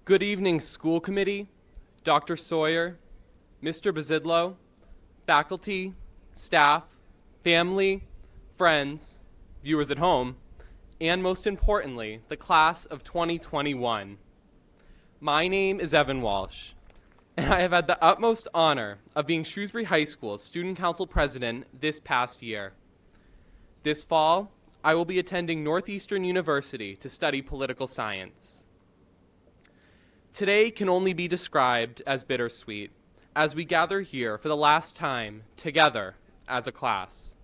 Good evening, school committee, Dr. Sawyer, Mr. Bazidlo, faculty, staff, family, friends, viewers at home, and most importantly, the class of 2021. My name is Evan Walsh, and I have had the utmost honor of being Shrewsbury High School's Student Council President this past year. This fall, I will be attending Northeastern University to study political science. Today can only be described as bittersweet, as we gather here for the last time together as a class.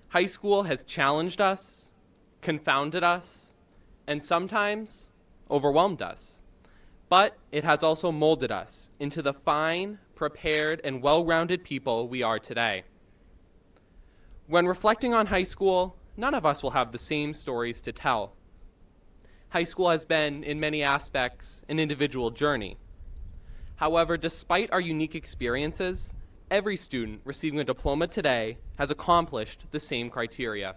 High school has challenged us, confounded us, and sometimes overwhelmed us. But it has also molded us into the fine, prepared, and well-rounded people we are today. When reflecting on high school, none of us will have the same stories to tell. High school has been, in many aspects, an individual journey. However, despite our unique experiences, every student receiving a diploma today has accomplished the same criteria.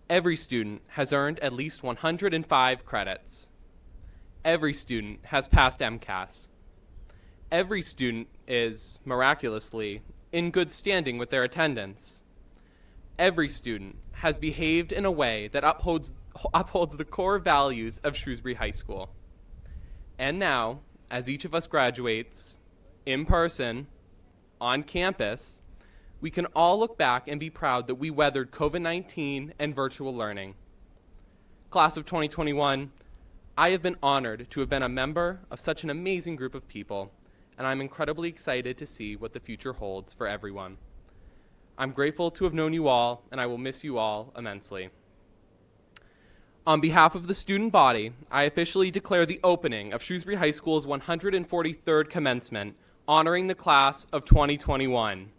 Every student has earned at least 105 credits. Every student has passed MCAS. Every student is, miraculously, in good standing with their attendance. Every student has behaved in a way that upholds the core values of Shrewsbury High School. And now, as each of us graduates, in person, on campus, we can all look back and be proud that we weathered COVID-19 and virtual learning. Class of 2021, I have been honored to have been a member of such an amazing group of people, and I'm incredibly excited to see what the future holds for everyone. I'm grateful to have known you all, and I will miss you all immensely. On behalf of the student body, I officially declare the opening of Shrewsbury High School's 143rd commencement, honoring the class of 2021.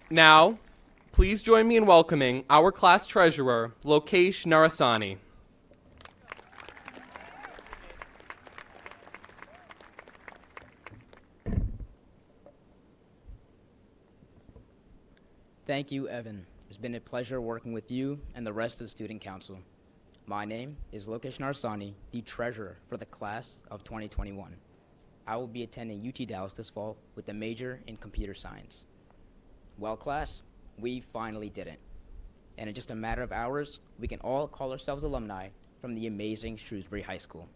Now, please join me in welcoming our class treasurer, Lokesh Narasani. Thank you, Evan. It's been a pleasure working with you and the rest of the Student Council. My name is Lokesh Narasani, the treasurer for the class of 2021. I will be attending UT Dallas this fall with a major in computer science. Well, class, we finally did it. And in just a matter of hours, we can all call ourselves alumni from the amazing Shrewsbury High School.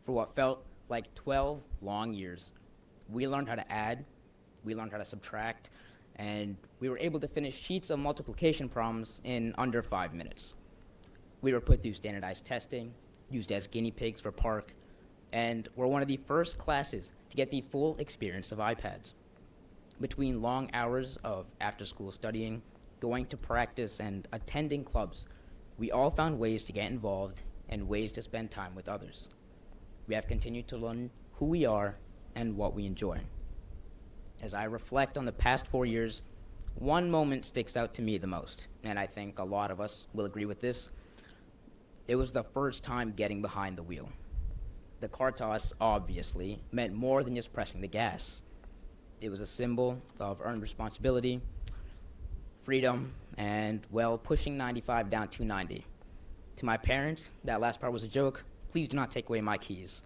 For what felt like 12 long years, we learned how to add, we learned how to subtract, and we were able to finish sheets of multiplication problems in under 5 minutes. We were put through standardized testing, used as guinea pigs for Park, and were one of the first classes to get the full experience of iPads. Between long hours of after-school studying, going to practice, and attending clubs, we all found ways to get involved and ways to spend time with others. We have continued to learn who we are and what we enjoy. As I reflect on the past 4 years, one moment sticks out to me the most, and I think a lot of us will agree with this. It was the first time getting behind the wheel. The car toss, obviously, meant more than just pressing the gas. It was a symbol of earned responsibility, freedom, and, well, pushing 95 down to 90. To my parents, that last part was a joke. Please do not take away my keys.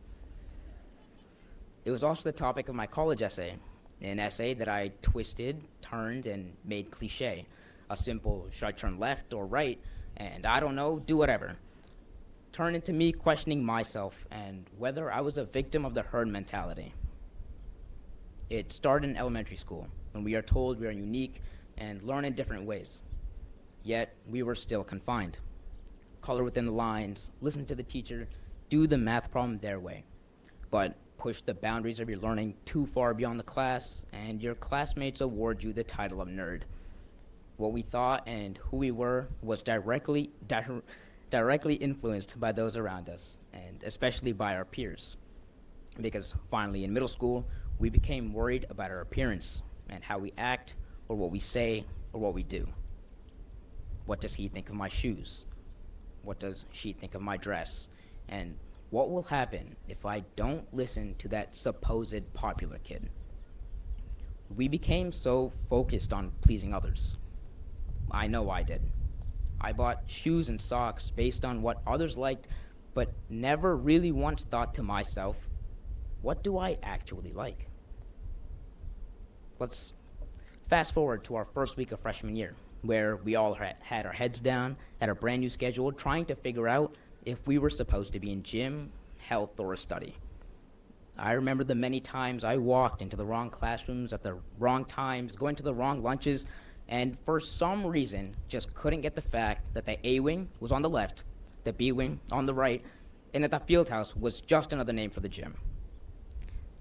It was also the topic of my college essay, an essay that I twisted, turned, and made cliche. A simple, should I turn left or right, and I don't know, do whatever. Turned into me questioning myself and whether I was a victim of the herd mentality. It started in elementary school, when we are told we are unique and learn in different ways. Yet, we were still confined. Color within the lines, listen to the teacher, do the math problem their way. But push the boundaries of your learning too far beyond the class, and your classmates award you the title of nerd. What we thought and who we were was directly influenced by those around us, and especially by our peers. Because finally, in middle school, we became worried about our appearance and how we act, or what we say, or what we do. What does he think of my shoes? What does she think of my dress? And what will happen if I don't listen to that supposed popular kid? We became so focused on pleasing others. I know I did. I bought shoes and socks based on what others liked, but never really once thought to myself, what do I actually like? Let's fast forward to our first week of freshman year, where we all had our heads down, had a brand new schedule, trying to figure out if we were supposed to be in gym, health, or a study. I remember the many times I walked into the wrong classrooms at the wrong times, going to the wrong lunches, and for some reason just couldn't get the fact that the A wing was on the left, the B wing on the right, and that the field house was just another name for the gym.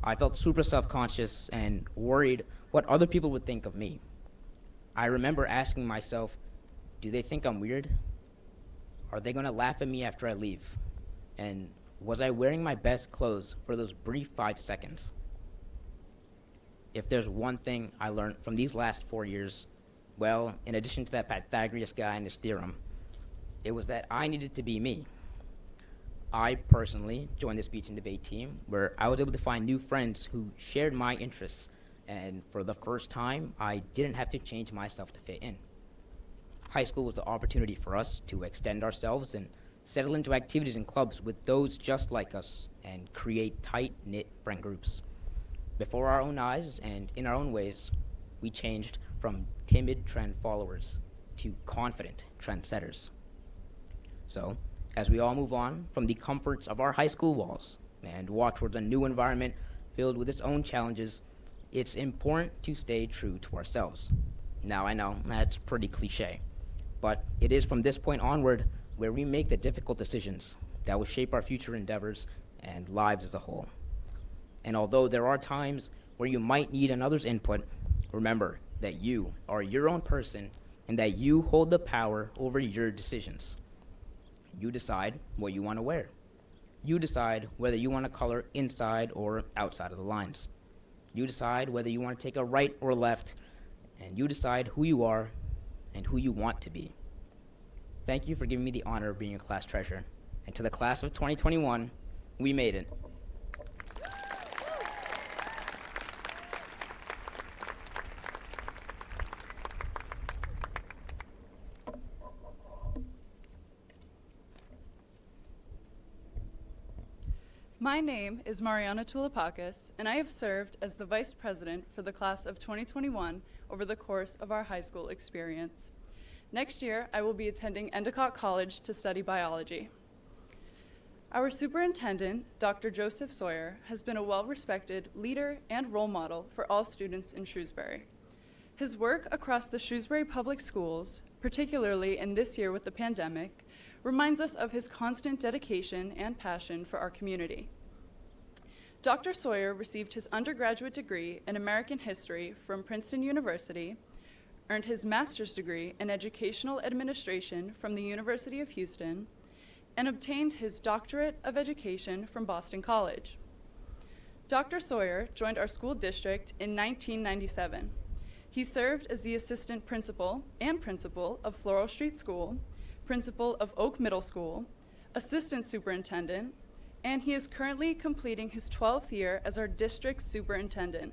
I felt super self-conscious and worried what other people would think of me. I remember asking myself, do they think I'm weird? Are they going to laugh at me after I leave? And was I wearing my best clothes for those brief 5 seconds? If there's one thing I learned from these last 4 years, well, in addition to that Pythagoras guy and his theorem, it was that I needed to be me. I personally joined the speech and debate team where I was able to find new friends who shared my interests, and for the first time, I didn't have to change myself to fit in. High school was the opportunity for us to extend ourselves and settle into activities and clubs with those just like us and create tight-knit friend groups. Before our own eyes and in our own ways, we changed from timid trend followers to confident trendsetters. So, as we all move on from the comforts of our high school walls and walk towards a new environment filled with its own challenges, it's important to stay true to ourselves. Now, I know that's pretty cliche, but it is from this point onward where we make the difficult decisions that will shape our future endeavors and lives as a whole. And although there are times where you might need another's input, remember that you are your own person and that you hold the power over your decisions. You decide what you want to wear. You decide whether you want to color inside or outside of the lines. You decide whether you want to take a right or left, and you decide who you are and who you want to be. Thank you for giving me the honor of being your class treasurer. And to the class of 2021, we made it. My name is Mariana Tulipakis, and I have served as the Vice President for the class of 2021 over the course of our high school experience. Next year, I will be attending Endicott College to study biology. Our superintendent, Dr. Joseph Sawyer, has been a well-respected leader and role model for all students in Shrewsbury. His work across the Shrewsbury Public Schools, particularly in this year with the pandemic, reminds us of his constant dedication and passion for our community. Dr. Sawyer received his undergraduate degree in American History from Princeton University, earned his master's degree in Educational Administration from the University of Houston, and obtained his Doctorate of Education from Boston College. Dr. Sawyer joined our school district in 1997. He served as the assistant principal and principal of Floral Street School, principal of Oak Middle School, assistant superintendent, and he is currently completing his 12th year as our district superintendent.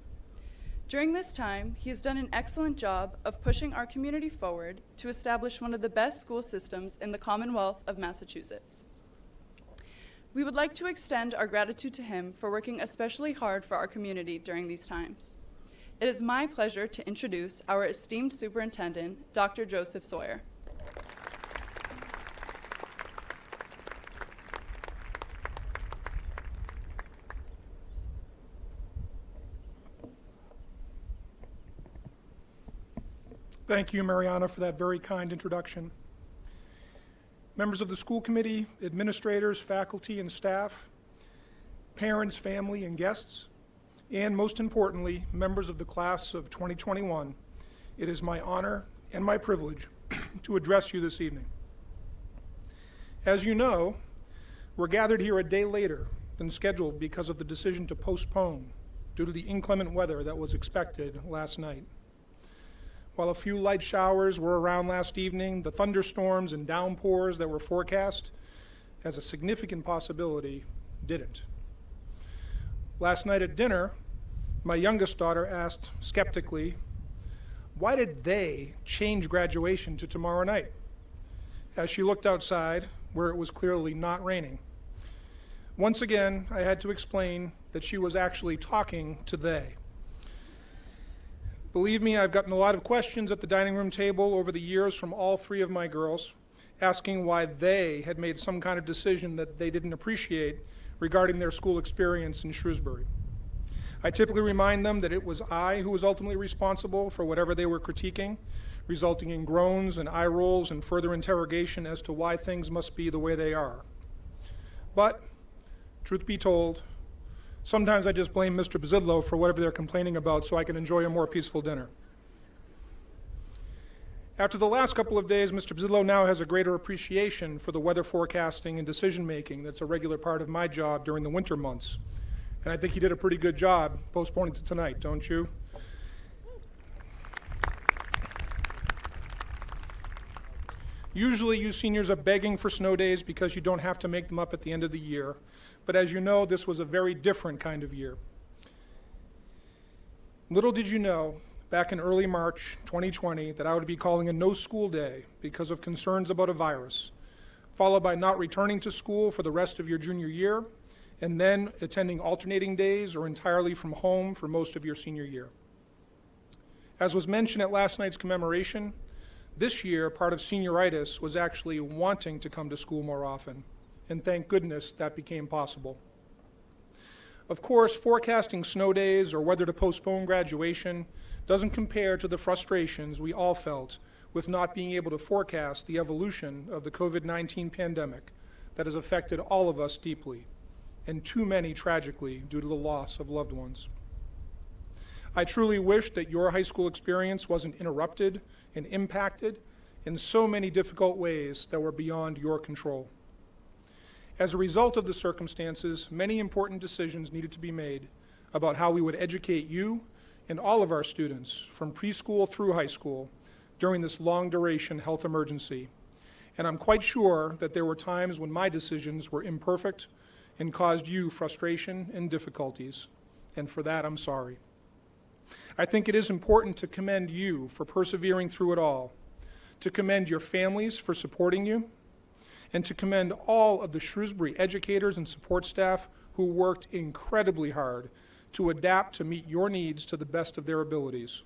During this time, he has done an excellent job of pushing our community forward to establish one of the best school systems in the Commonwealth of Massachusetts. We would like to extend our gratitude to him for working especially hard for our community during these times. It is my pleasure to introduce our esteemed superintendent, Dr. Joseph Sawyer. Thank you, Mariana, for that very kind introduction. Members of the school committee, administrators, faculty, and staff, parents, family, and guests, and most importantly, members of the class of 2021, it is my honor and my privilege to address you this evening. As you know, we're gathered here a day later than scheduled because of the decision to postpone due to the inclement weather that was expected last night. While a few light showers were around last evening, the thunderstorms and downpours that were forecast as a significant possibility didn't. Last night at dinner, my youngest daughter asked skeptically, why did they change graduation to tomorrow night? As she looked outside, where it was clearly not raining. Once again, I had to explain that she was actually talking to they. Believe me, I've gotten a lot of questions at the dining room table over the years from all three of my girls, asking why they had made some kind of decision that they didn't appreciate regarding their school experience in Shrewsbury. I typically remind them that it was I who was ultimately responsible for whatever they were critiquing, resulting in groans and eye rolls and further interrogation as to why things must be the way they are. But, truth be told, sometimes I just blame Mr. Bazidlo for whatever they're complaining about so I can enjoy a more peaceful dinner. After the last couple of days, Mr. Bazidlo now has a greater appreciation for the weather forecasting and decision-making that's a regular part of my job during the winter months. And I think he did a pretty good job postponing to tonight, don't you? Usually you seniors are begging for snow days because you don't have to make them up at the end of the year. But as you know, this was a very different kind of year. Little did you know, back in early March 2020, that I would be calling a no school day because of concerns about a virus, followed by not returning to school for the rest of your junior year, and then attending alternating days or entirely from home for most of your senior year. As was mentioned at last night's commemoration, this year, part of senioritis was actually wanting to come to school more often, and thank goodness that became possible. Of course, forecasting snow days or whether to postpone graduation doesn't compare to the frustrations we all felt with not being able to forecast the evolution of the COVID-19 pandemic that has affected all of us deeply, and too many tragically due to the loss of loved ones. I truly wish that your high school experience wasn't interrupted and impacted in so many difficult ways that were beyond your control. As a result of the circumstances, many important decisions needed to be made about how we would educate you and all of our students from preschool through high school during this long-duration health emergency. And I'm quite sure that there were times when my decisions were imperfect and caused you frustration and difficulties, and for that I'm sorry. I think it is important to commend you for persevering through it all, to commend your families for supporting you, and to commend all of the Shrewsbury educators and support staff who worked incredibly hard to adapt to meet your needs to the best of their abilities.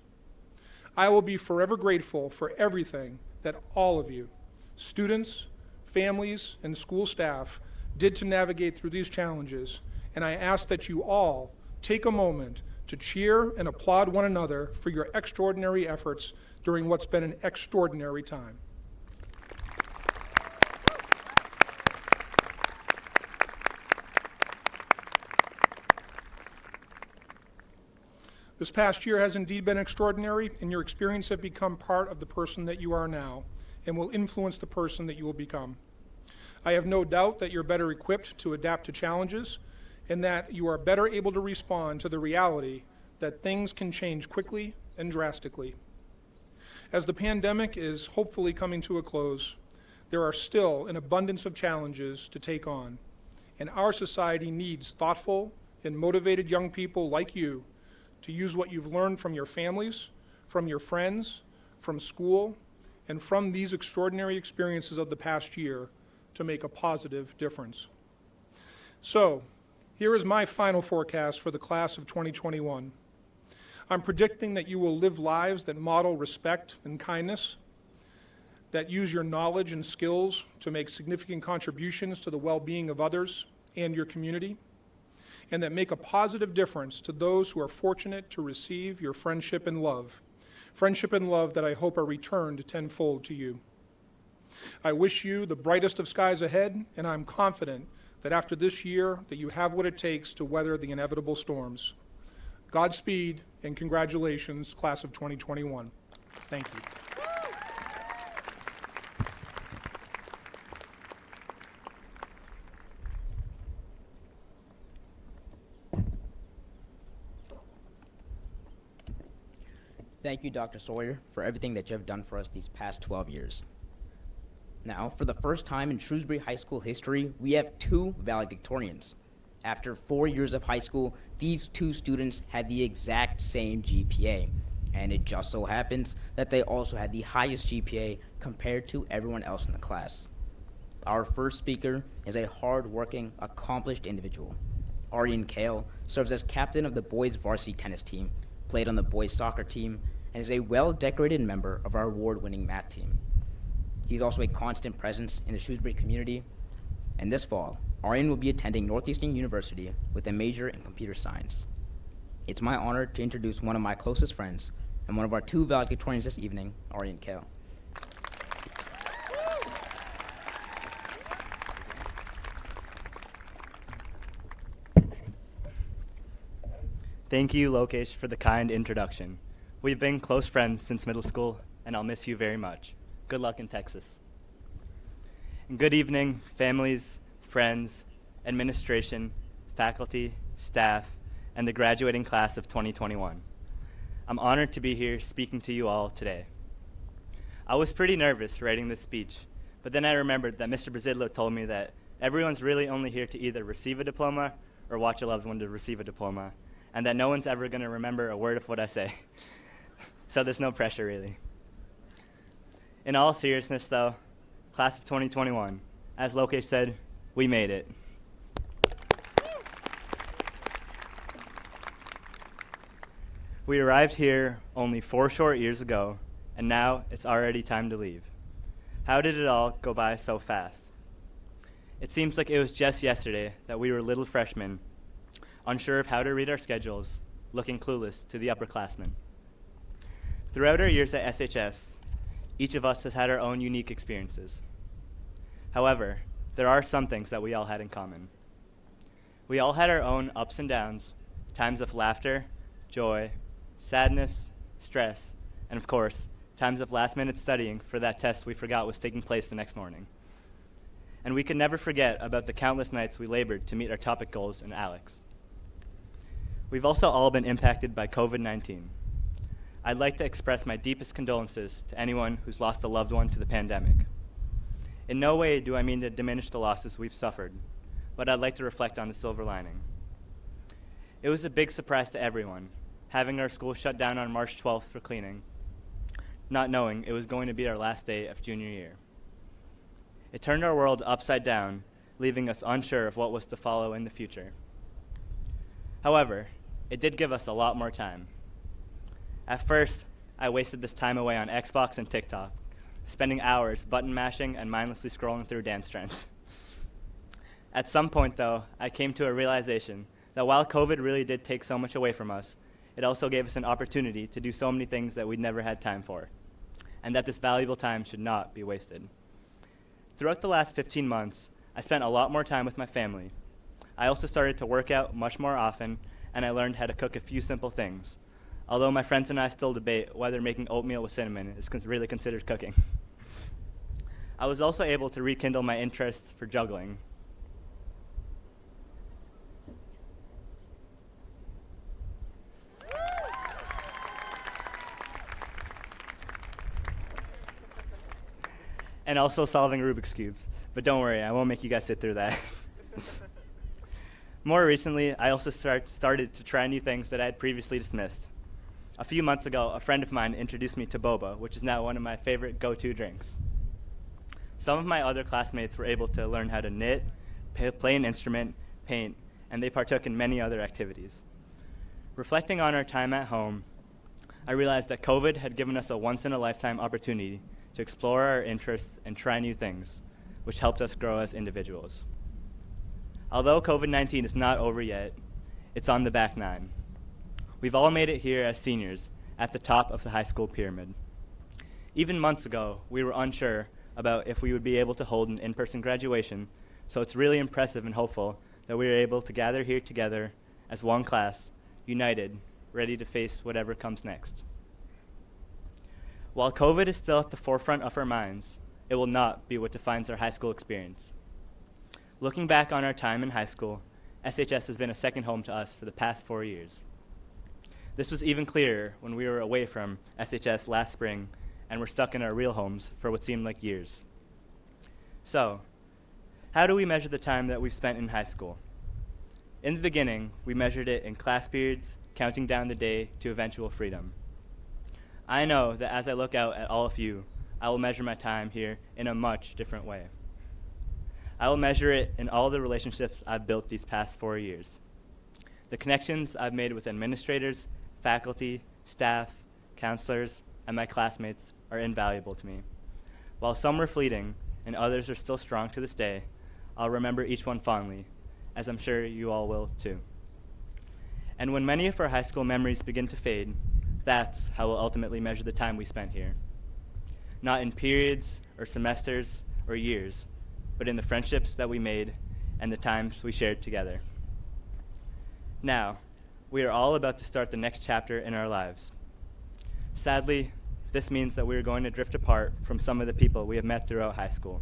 I will be forever grateful for everything that all of you, students, families, and school staff, did to navigate through these challenges, and I ask that you all take a moment to cheer and applaud one another for your extraordinary efforts during what's been an extraordinary time. This past year has indeed been extraordinary, and your experience have become part of the person that you are now and will influence the person that you will become. I have no doubt that you're better equipped to adapt to challenges and that you are better able to respond to the reality that things can change quickly and drastically. As the pandemic is hopefully coming to a close, there are still an abundance of challenges to take on, and our society needs thoughtful and motivated young people like you to use what you've learned from your families, from your friends, from school, and from these extraordinary experiences of the past year to make a positive difference. So, here is my final forecast for the class of 2021. I'm predicting that you will live lives that model respect and kindness, that use your knowledge and skills to make significant contributions to the well-being of others and your community, and that make a positive difference to those who are fortunate to receive your friendship and love that I hope are returned tenfold to you. I wish you the brightest of skies ahead, and I'm confident that after this year that you have what it takes to weather the inevitable storms. Godspeed and congratulations, class of 2021. Thank you. Thank you, Dr. Sawyer, for everything that you have done for us these past 12 years. Now, for the first time in Shrewsbury High School history, we have 2 valedictorians. After 4 years of high school, these 2 students had the exact same GPA. And it just so happens that they also had the highest GPA compared to everyone else in the class. Our first speaker is a hard-working, accomplished individual. Aryan Kale serves as captain of the boys varsity tennis team, played on the boys soccer team, and is a well-decorated member of our award-winning math team. He's also a constant presence in the Shrewsbury community, and this fall, Aryan will be attending Northeastern University with a major in computer science. It's my honor to introduce one of my closest friends and one of our 2 valedictorians this evening, Aryan Kale. Thank you, Lokesh, for the kind introduction. We've been close friends since middle school, and I'll miss you very much. Good luck in Texas. And good evening, families, friends, administration, faculty, staff, and the graduating class of 2021. I'm honored to be here speaking to you all today. I was pretty nervous writing this speech, but then I remembered that Mr. Brazillo told me that everyone's really only here to either receive a diploma or watch a loved one to receive a diploma, and that no one's ever going to remember a word of what I say. So there's no pressure, really. In all seriousness, though, class of 2021, as Lokesh said, we made it. We arrived here only 4 short years ago, and now it's already time to leave. How did it all go by so fast? It seems like it was just yesterday that we were little freshmen, unsure of how to read our schedules, looking clueless to the upperclassmen. Throughout our years at SHS, each of us has had our own unique experiences. However, there are some things that we all had in common. We all had our own ups and downs, times of laughter, joy, sadness, stress, and of course, times of last-minute studying for that test we forgot was taking place the next morning. And we could never forget about the countless nights we labored to meet our topic goals in ALEX. We've also all been impacted by COVID-19. I'd like to express my deepest condolences to anyone who's lost a loved one to the pandemic. In no way do I mean to diminish the losses we've suffered, but I'd like to reflect on the silver lining. It was a big surprise to everyone, having our school shut down on March 12th for cleaning, not knowing it was going to be our last day of junior year. It turned our world upside down, leaving us unsure of what was to follow in the future. However, it did give us a lot more time. At first, I wasted this time away on Xbox and TikTok, spending hours button mashing and mindlessly scrolling through dance trends. At some point, though, I came to a realization that while COVID really did take so much away from us, it also gave us an opportunity to do so many things that we'd never had time for, and that this valuable time should not be wasted. Throughout the last 15 months, I spent a lot more time with my family. I also started to work out much more often, and I learned how to cook a few simple things, although my friends and I still debate whether making oatmeal with cinnamon is really considered cooking. I was also able to rekindle my interest for juggling. And also solving Rubik's Cubes. But don't worry, I won't make you guys sit through that. More recently, I also started to try new things that I had previously dismissed. A few months ago, a friend of mine introduced me to boba, which is now one of my favorite go-to drinks. Some of my other classmates were able to learn how to knit, play an instrument, paint, and they partook in many other activities. Reflecting on our time at home, I realized that COVID had given us a once-in-a-lifetime opportunity to explore our interests and try new things, which helped us grow as individuals. Although COVID-19 is not over yet, it's on the back nine. We've all made it here as seniors, at the top of the high school pyramid. Even months ago, we were unsure about if we would be able to hold an in-person graduation, so it's really impressive and hopeful that we were able to gather here together as one class, united, ready to face whatever comes next. While COVID is still at the forefront of our minds, it will not be what defines our high school experience. Looking back on our time in high school, SHS has been a second home to us for the past 4 years. This was even clearer when we were away from SHS last spring and were stuck in our real homes for what seemed like years. So, how do we measure the time that we've spent in high school? In the beginning, we measured it in class periods, counting down the day to eventual freedom. I know that as I look out at all of you, I will measure my time here in a much different way. I will measure it in all the relationships I've built these past 4 years. The connections I've made with administrators, faculty, staff, counselors, and my classmates are invaluable to me. While some were fleeting and others are still strong to this day, I'll remember each one fondly, as I'm sure you all will too. And when many of our high school memories begin to fade, that's how we'll ultimately measure the time we spent here. Not in periods or semesters or years, but in the friendships that we made and the times we shared together. Now, we are all about to start the next chapter in our lives. Sadly, this means that we are going to drift apart from some of the people we have met throughout high school.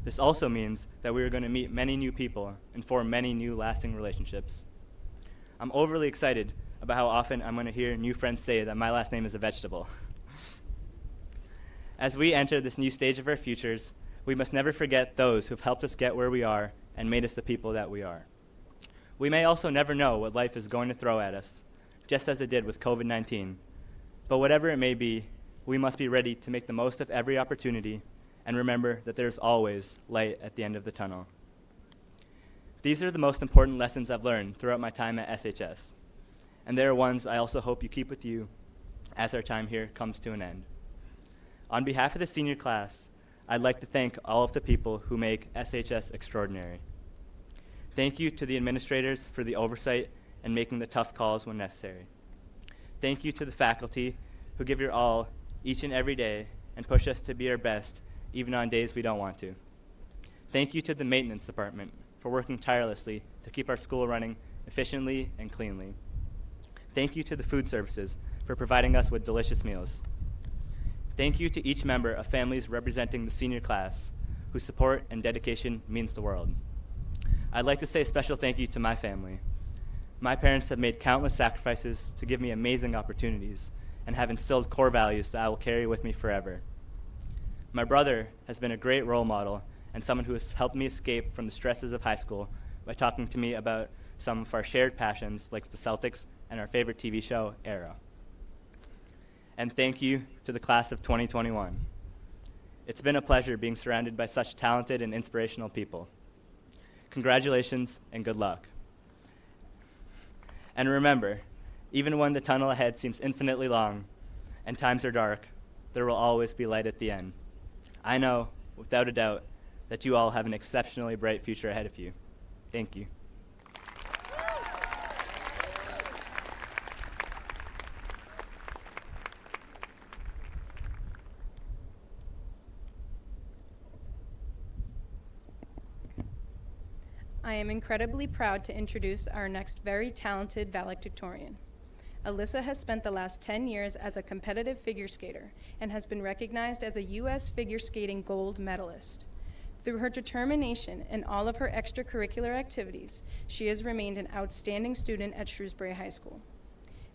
This also means that we are going to meet many new people and form many new lasting relationships. I'm overly excited about how often I'm going to hear new friends say that my last name is a vegetable. As we enter this new stage of our futures, we must never forget those who have helped us get where we are and made us the people that we are. We may also never know what life is going to throw at us, just as it did with COVID-19. But whatever it may be, we must be ready to make the most of every opportunity and remember that there's always light at the end of the tunnel. These are the most important lessons I've learned throughout my time at SHS, and they are ones I also hope you keep with you as our time here comes to an end. On behalf of the senior class, I'd like to thank all of the people who make SHS extraordinary. Thank you to the administrators for the oversight and making the tough calls when necessary. Thank you to the faculty who give your all each and every day and push us to be our best even on days we don't want to. Thank you to the maintenance department for working tirelessly to keep our school running efficiently and cleanly. Thank you to the food services for providing us with delicious meals. Thank you to each member of families representing the senior class whose support and dedication means the world. I'd like to say a special thank you to my family. My parents have made countless sacrifices to give me amazing opportunities and have instilled core values that I will carry with me forever. My brother has been a great role model and someone who has helped me escape from the stresses of high school by talking to me about some of our shared passions like the Celtics and our favorite TV show, Arrow. And thank you to the class of 2021. It's been a pleasure being surrounded by such talented and inspirational people. Congratulations and good luck. And remember, even when the tunnel ahead seems infinitely long and times are dark, there will always be light at the end. I know, without a doubt, that you all have an exceptionally bright future ahead of you. Thank you. I am incredibly proud to introduce our next very talented valedictorian. Alyssa has spent the last 10 years as a competitive figure skater and has been recognized as a U.S. figure skating gold medalist. Through her determination and all of her extracurricular activities, she has remained an outstanding student at Shrewsbury High School.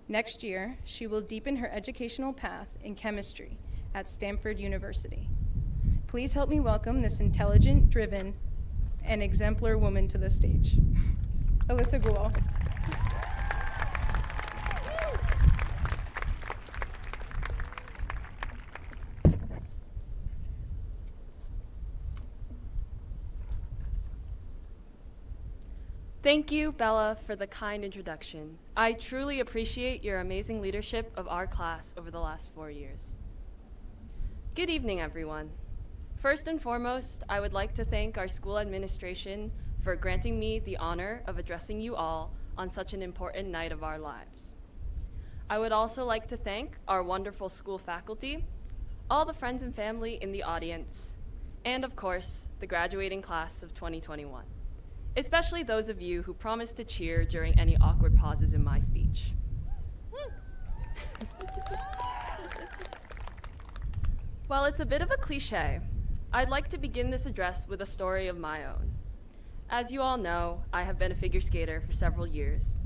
Next year, she will deepen her educational path in chemistry at Stanford University. Please help me welcome this intelligent, driven, and exemplar woman to the stage. Alyssa Gould. Thank you, Bella, for the kind introduction. I truly appreciate your amazing leadership of our class over the last 4 years. Good evening, everyone. First and foremost, I would like to thank our school administration for granting me the honor of addressing you all on such an important night of our lives. I would also like to thank our wonderful school faculty, all the friends and family in the audience, and of course, the graduating class of 2021, especially those of you who promised to cheer during any awkward pauses in my speech. While it's a bit of a cliche, I'd like to begin this address with a story of my own. As you all know, I have been a figure skater for several years.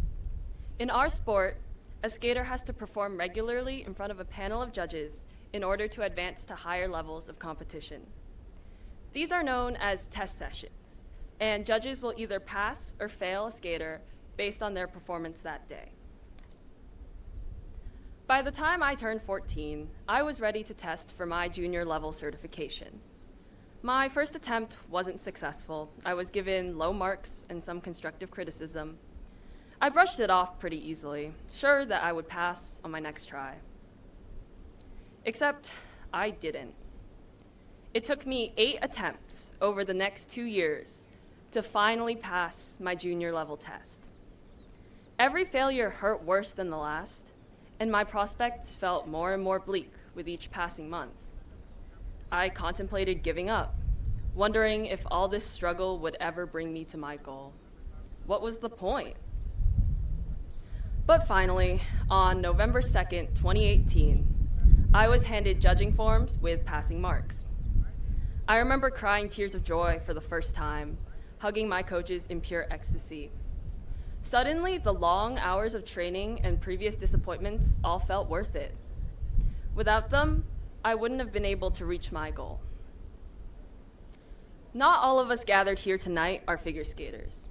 In our sport, a skater has to perform regularly in front of a panel of judges in order to advance to higher levels of competition. These are known as test sessions, and judges will either pass or fail a skater based on their performance that day. By the time I turned 14, I was ready to test for my junior level certification. My first attempt wasn't successful. I was given low marks and some constructive criticism. I brushed it off pretty easily, sure that I would pass on my next try. Except I didn't. It took me 8 attempts over the next 2 years to finally pass my junior level test. Every failure hurt worse than the last, and my prospects felt more and more bleak with each passing month. I contemplated giving up, wondering if all this struggle would ever bring me to my goal. What was the point? But finally, on November 2nd, 2018, I was handed judging forms with passing marks. I remember crying tears of joy for the first time, hugging my coaches in pure ecstasy. Suddenly, the long hours of training and previous disappointments all felt worth it. Without them, I wouldn't have been able to reach my goal. Not all of us gathered here tonight are figure skaters,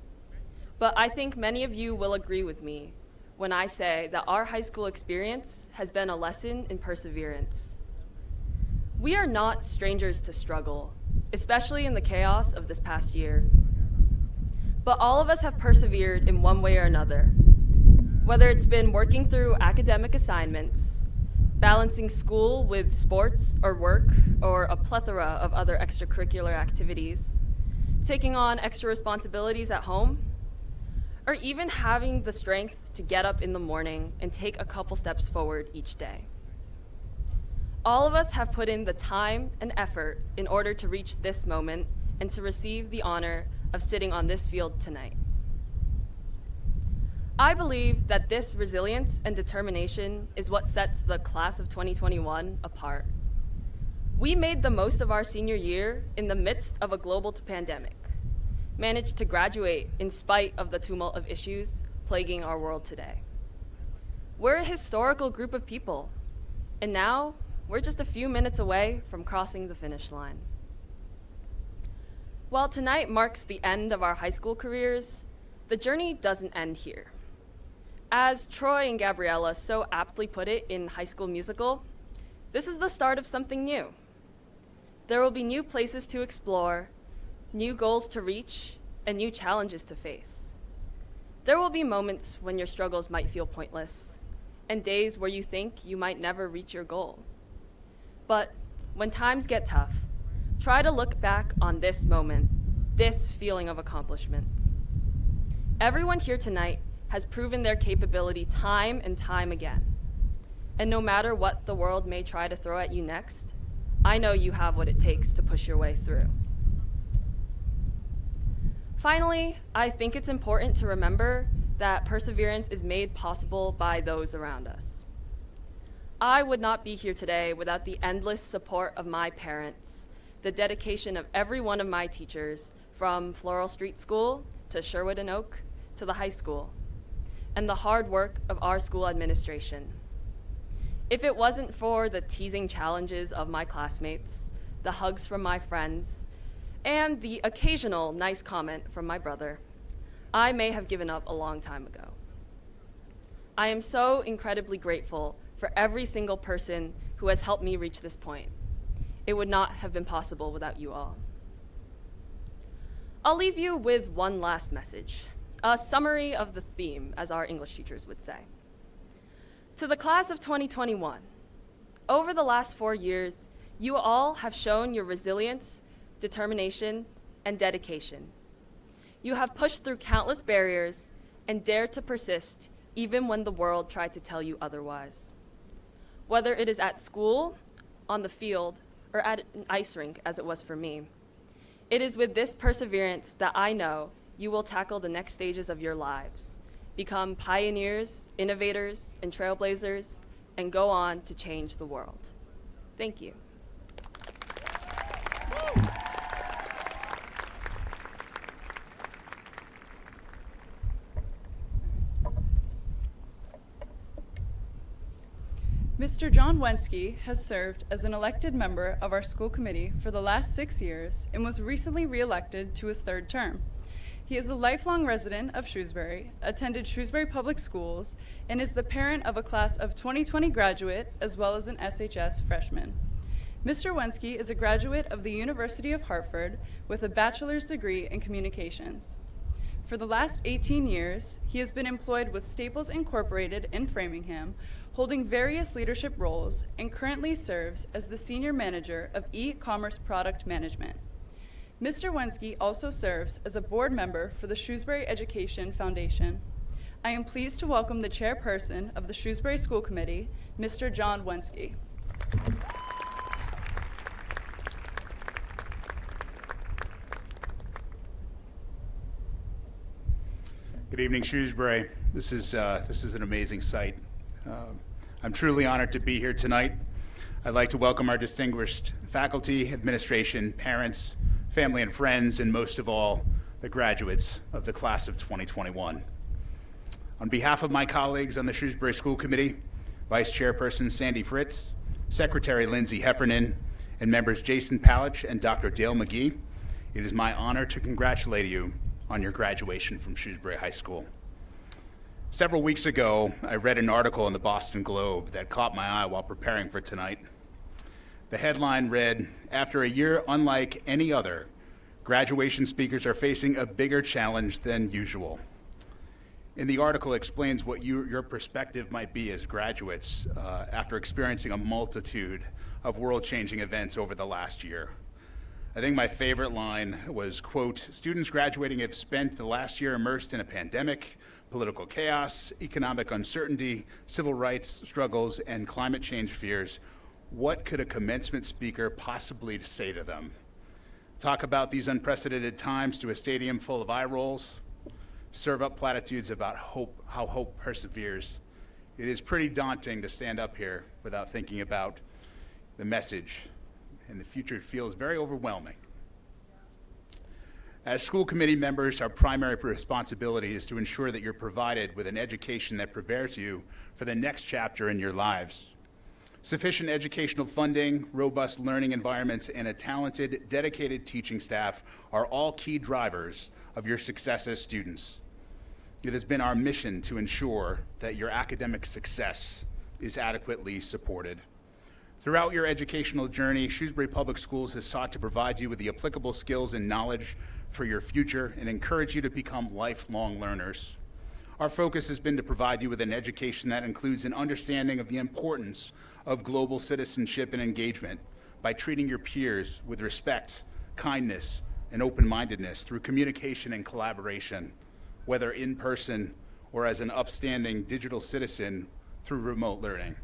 but I think many of you will agree with me when I say that our high school experience has been a lesson in perseverance. We are not strangers to struggle, especially in the chaos of this past year. But all of us have persevered in one way or another, whether it's been working through academic assignments, balancing school with sports or work, or a plethora of other extracurricular activities, taking on extra responsibilities at home, or even having the strength to get up in the morning and take a couple steps forward each day. All of us have put in the time and effort in order to reach this moment and to receive the honor of sitting on this field tonight. I believe that this resilience and determination is what sets the class of 2021 apart. We made the most of our senior year in the midst of a global pandemic, managed to graduate in spite of the tumult of issues plaguing our world today. We're a historical group of people, and now we're just a few minutes away from crossing the finish line. While tonight marks the end of our high school careers, the journey doesn't end here. As Troy and Gabriella so aptly put it in High School Musical, this is the start of something new. There will be new places to explore, new goals to reach, and new challenges to face. There will be moments when your struggles might feel pointless, and days where you think you might never reach your goal. But when times get tough, try to look back on this moment, this feeling of accomplishment. Everyone here tonight has proven their capability time and time again. And no matter what the world may try to throw at you next, I know you have what it takes to push your way through. Finally, I think it's important to remember that perseverance is made possible by those around us. I would not be here today without the endless support of my parents, the dedication of every one of my teachers, from Floral Street School to Sherwood and Oak to the high school, and the hard work of our school administration. If it wasn't for the teasing challenges of my classmates, the hugs from my friends, and the occasional nice comment from my brother, I may have given up a long time ago. I am so incredibly grateful for every single person who has helped me reach this point. It would not have been possible without you all. I'll leave you with one last message, a summary of the theme, as our English teachers would say. To the class of 2021, over the last 4 years, you all have shown your resilience, determination, and dedication. You have pushed through countless barriers and dared to persist even when the world tried to tell you otherwise. Whether it is at school, on the field, or at an ice rink, as it was for me, it is with this perseverance that I know you will tackle the next stages of your lives, become pioneers, innovators, and trailblazers, and go on to change the world. Thank you. Mr. John Wensky has served as an elected member of our school committee for the last 6 years and was recently re-elected to his 3rd term. He is a lifelong resident of Shrewsbury, attended Shrewsbury Public Schools, and is the parent of a class of 2020 graduate as well as an SHS freshman. Mr. Wensky is a graduate of the University of Hartford with a bachelor's degree in communications. For the last 18 years, he has been employed with Staples Incorporated in Framingham, holding various leadership roles, and currently serves as the Senior Manager of E-Commerce Product Management. Mr. Wensky also serves as a board member for the Shrewsbury Education Foundation. I am pleased to welcome the chairperson of the Shrewsbury School Committee, Mr. John Wensky. Good evening, Shrewsbury. This is an amazing sight. I'm truly honored to be here tonight. I'd like to welcome our distinguished faculty, administration, parents, family and friends, and most of all, the graduates of the class of 2021. On behalf of my colleagues on the Shrewsbury School Committee, Vice Chairperson Sandy Fritz, Secretary Lindsay Heffernan, and members Jason Palich and Dr. Dale McGee, it is my honor to congratulate you on your graduation from Shrewsbury High School. Several weeks ago, I read an article in the Boston Globe that caught my eye while preparing for tonight. The headline read, "After a year unlike any other, graduation speakers are facing a bigger challenge than usual." And the article explains what your perspective might be as graduates after experiencing a multitude of world-changing events over the last year. I think my favorite line was, quote, "Students graduating have spent the last year immersed in a pandemic, political chaos, economic uncertainty, civil rights struggles, and climate change fears. What could a commencement speaker possibly say to them? Talk about these unprecedented times to a stadium full of eye rolls, serve up platitudes about hope, how hope perseveres. It is pretty daunting to stand up here without thinking about the message, and the future feels very overwhelming. As school committee members, our primary responsibility is to ensure that you're provided with an education that prepares you for the next chapter in your lives. Sufficient educational funding, robust learning environments, and a talented, dedicated teaching staff are all key drivers of your success as students. It has been our mission to ensure that your academic success is adequately supported. Throughout your educational journey, Shrewsbury Public Schools has sought to provide you with the applicable skills and knowledge for your future and encourage you to become lifelong learners. Our focus has been to provide you with an education that includes an understanding of the importance of global citizenship and engagement by treating your peers with respect, kindness, and open-mindedness through communication and collaboration, whether in person or as an upstanding digital citizen through remote learning.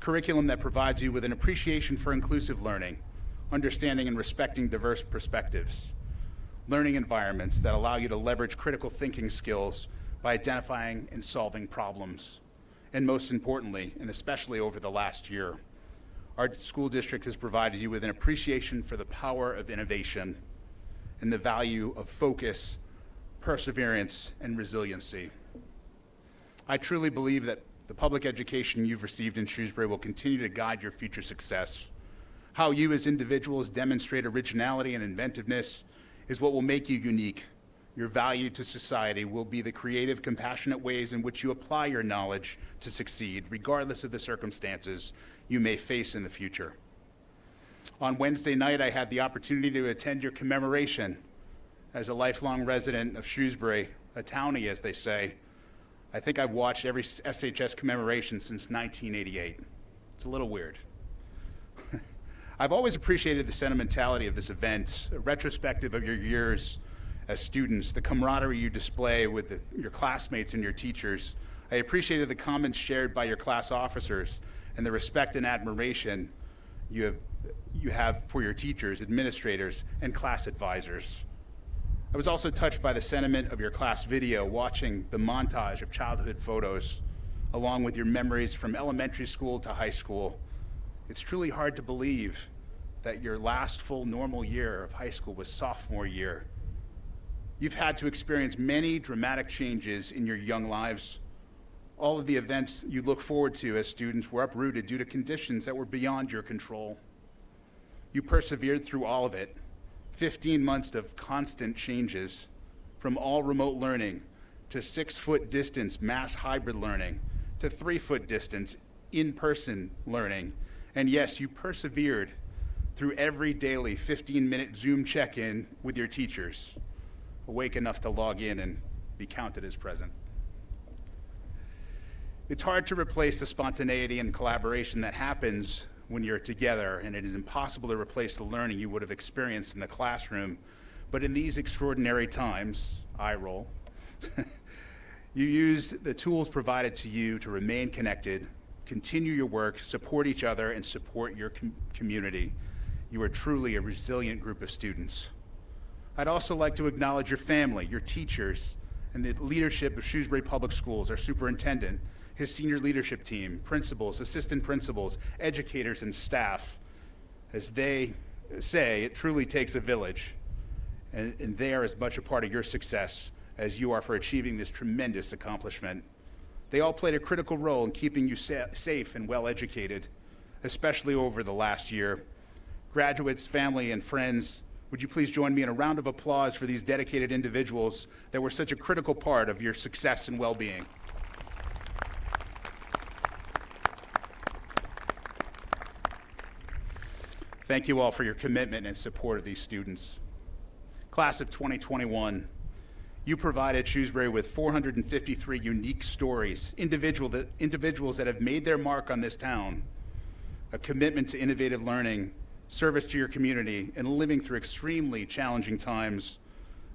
Curriculum that provides you with an appreciation for inclusive learning, understanding and respecting diverse perspectives, learning environments that allow you to leverage critical thinking skills by identifying and solving problems. And most importantly, and especially over the last year, our school district has provided you with an appreciation for the power of innovation and the value of focus, perseverance, and resiliency. I truly believe that the public education you've received in Shrewsbury will continue to guide your future success. How you as individuals demonstrate originality and inventiveness is what will make you unique. Your value to society will be the creative, compassionate ways in which you apply your knowledge to succeed, regardless of the circumstances you may face in the future. On Wednesday night, I had the opportunity to attend your commemoration. As a lifelong resident of Shrewsbury, a townie, as they say, I think I've watched every SHS commemoration since 1988. It's a little weird. I've always appreciated the sentimentality of this event, a retrospective of your years as students, the camaraderie you display with your classmates and your teachers. I appreciated the comments shared by your class officers and the respect and admiration you have for your teachers, administrators, and class advisors. I was also touched by the sentiment of your class video, watching the montage of childhood photos, along with your memories from elementary school to high school. It's truly hard to believe that your last full normal year of high school was sophomore year. You've had to experience many dramatic changes in your young lives. All of the events you look forward to as students were uprooted due to conditions that were beyond your control. You persevered through all of it. 15 months of constant changes, from all remote learning to 6-foot distance mass hybrid learning to 3-foot distance in-person learning. And yes, you persevered through every daily 15-minute Zoom check-in with your teachers, awake enough to log in and be counted as present. It's hard to replace the spontaneity and collaboration that happens when you're together, and it is impossible to replace the learning you would have experienced in the classroom. But in these extraordinary times, eye roll, you use the tools provided to you to remain connected, continue your work, support each other, and support your community. You are truly a resilient group of students. I'd also like to acknowledge your family, your teachers, and the leadership of Shrewsbury Public Schools, our superintendent, his senior leadership team, principals, assistant principals, educators, and staff. As they say, it truly takes a village, and they are as much a part of your success as you are for achieving this tremendous accomplishment. They all played a critical role in keeping you safe and well-educated, especially over the last year. Graduates, family, and friends, would you please join me in a round of applause for these dedicated individuals that were such a critical part of your success and well-being. Thank you all for your commitment and support of these students. Class of 2021, you provided Shrewsbury with 453 unique stories, individuals that have made their mark on this town, a commitment to innovative learning, service to your community, and living through extremely challenging times.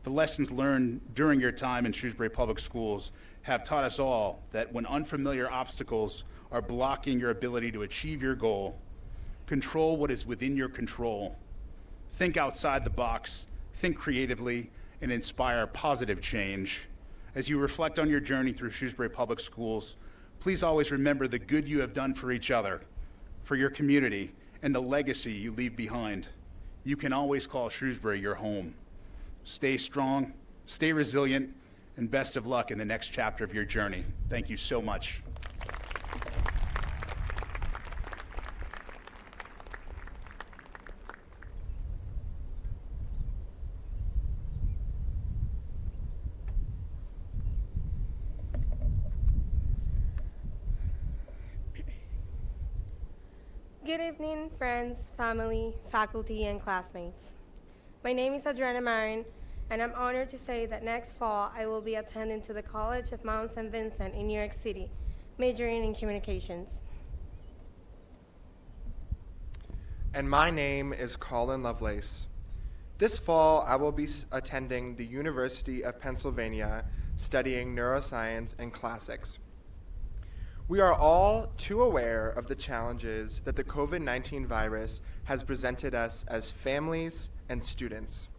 The lessons learned during your time in Shrewsbury Public Schools have taught us all that when unfamiliar obstacles are blocking your ability to achieve your goal, control what is within your control. Think outside the box, think creatively, and inspire positive change. As you reflect on your journey through Shrewsbury Public Schools, please always remember the good you have done for each other, for your community, and the legacy you leave behind. You can always call Shrewsbury your home. Stay strong, stay resilient, and best of luck in the next chapter of your journey. Thank you so much. Good evening, friends, family, faculty, and classmates. My name is Adriana Marin, and I'm honored to say that next fall I will be attending to the College of Mount St. Vincent in New York City, majoring in communications. And my name is Colin Lovelace. This fall, I will be attending the University of Pennsylvania, studying neuroscience and classics. We are all too aware of the challenges that the COVID-19 virus has presented us as families and students.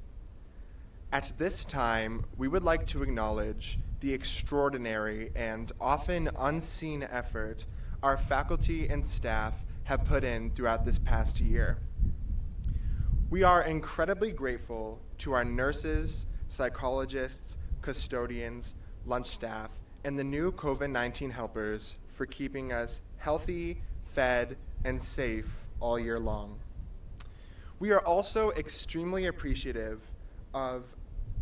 At this time, we would like to acknowledge the extraordinary and often unseen effort our faculty and staff have put in throughout this past year. We are incredibly grateful to our nurses, psychologists, custodians, lunch staff, and the new COVID-19 helpers for keeping us healthy, fed, and safe all year long. We are also extremely appreciative of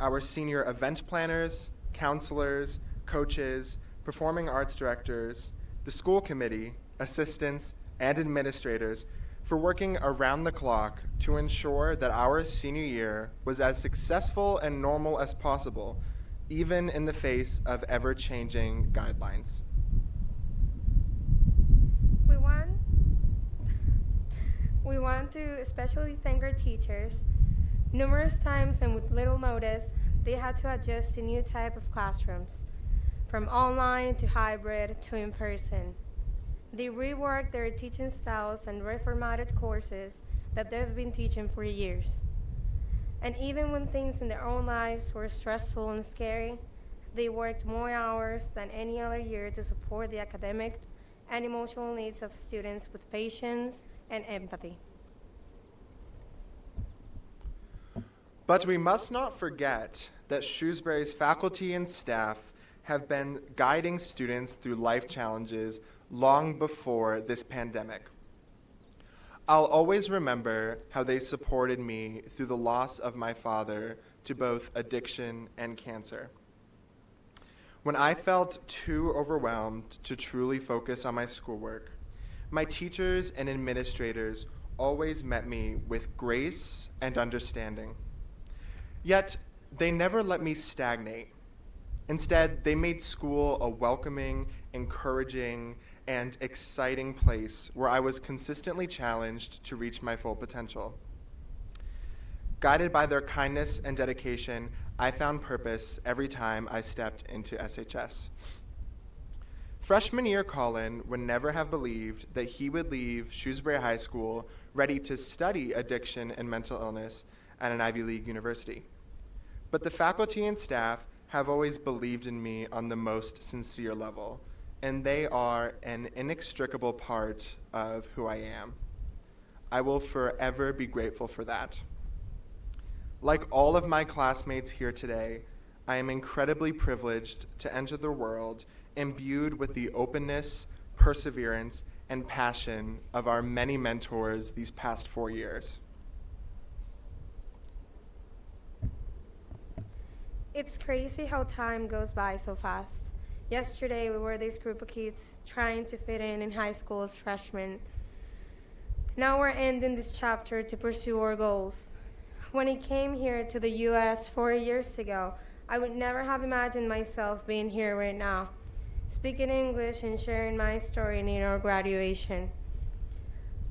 our senior event planners, counselors, coaches, performing arts directors, the school committee, assistants, and administrators for working around the clock to ensure that our senior year was as successful and normal as possible, even in the face of ever-changing guidelines. We want to especially thank our teachers. Numerous times and with little notice, they had to adjust to new type of classrooms, from online to hybrid to in-person. They reworked their teaching styles and reformatted courses that they've been teaching for years. And even when things in their own lives were stressful and scary, they worked more hours than any other year to support the academic and emotional needs of students with patience and empathy. But we must not forget that Shrewsbury's faculty and staff have been guiding students through life challenges long before this pandemic. I'll always remember how they supported me through the loss of my father to both addiction and cancer. When I felt too overwhelmed to truly focus on my schoolwork, my teachers and administrators always met me with grace and understanding. Yet, they never let me stagnate. Instead, they made school a welcoming, encouraging, and exciting place where I was consistently challenged to reach my full potential. Guided by their kindness and dedication, I found purpose every time I stepped into SHS. Freshman year Colin would never have believed that he would leave Shrewsbury High School ready to study addiction and mental illness at an Ivy League university. But the faculty and staff have always believed in me on the most sincere level, and they are an inextricable part of who I am. I will forever be grateful for that. Like all of my classmates here today, I am incredibly privileged to enter the world imbued with the openness, perseverance, and passion of our many mentors these past 4 years. It's crazy how time goes by so fast. Yesterday, we were this group of kids trying to fit in high school as freshmen. Now we're ending this chapter to pursue our goals. When I came here to the U.S. 4 years ago, I would never have imagined myself being here right now, speaking English and sharing my story in our graduation.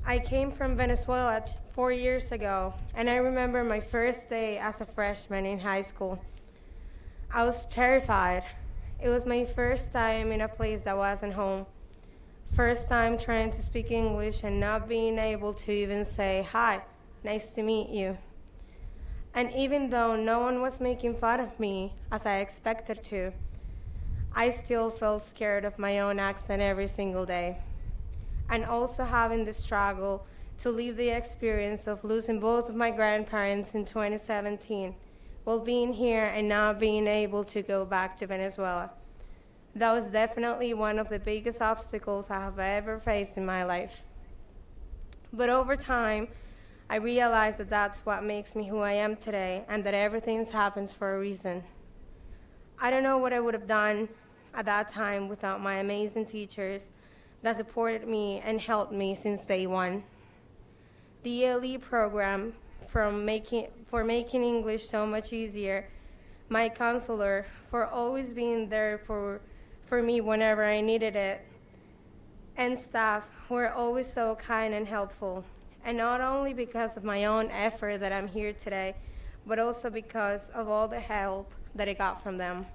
I came from Venezuela 4 years ago, and I remember my first day as a freshman in high school. I was terrified. It was my first time in a place that wasn't home. First time trying to speak English and not being able to even say, "Hi, nice to meet you." And even though no one was making fun of me, as I expected to, I still felt scared of my own accent every single day. And also having the struggle to live the experience of losing both of my grandparents in 2017, while being here and not being able to go back to Venezuela. That was definitely one of the biggest obstacles I have ever faced in my life. But over time, I realized that that's what makes me who I am today, and that everything happens for a reason. I don't know what I would have done at that time without my amazing teachers that supported me and helped me since day one. The ELE program for making English so much easier, my counselor for always being there for me whenever I needed it, and staff who are always so kind and helpful. And not only because of my own effort that I'm here today, but also because of all the help that I got from them.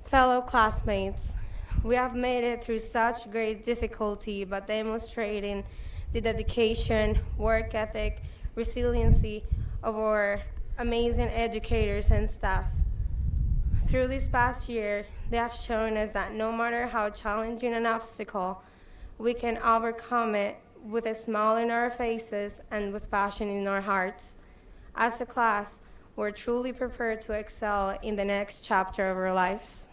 Fellow classmates, we have made it through such great difficulty by demonstrating the dedication, work ethic, resiliency of our amazing educators and staff. Through this past year, they have shown us that no matter how challenging an obstacle, we can overcome it with a smile in our faces and with passion in our hearts. As a class, we're truly prepared to excel in the next chapter of our lives.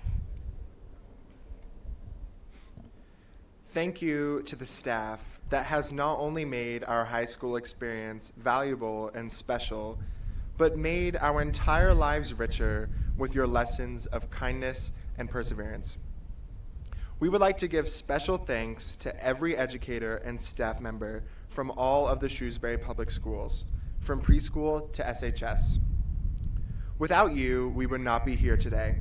Thank you to the staff that has not only made our high school experience valuable and special, but made our entire lives richer with your lessons of kindness and perseverance. We would like to give special thanks to every educator and staff member from all of the Shrewsbury Public Schools, from preschool to SHS. Without you, we would not be here today.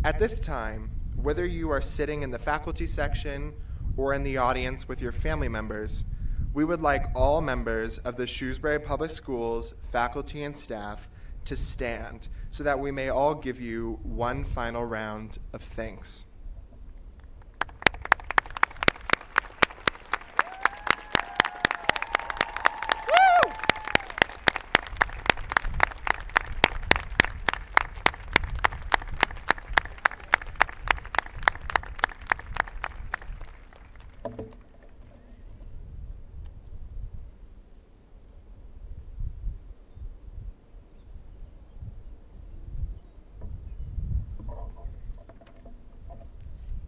At this time, whether you are sitting in the faculty section or in the audience with your family members, we would like all members of the Shrewsbury Public Schools faculty and staff to stand so that we may all give you one final round of thanks.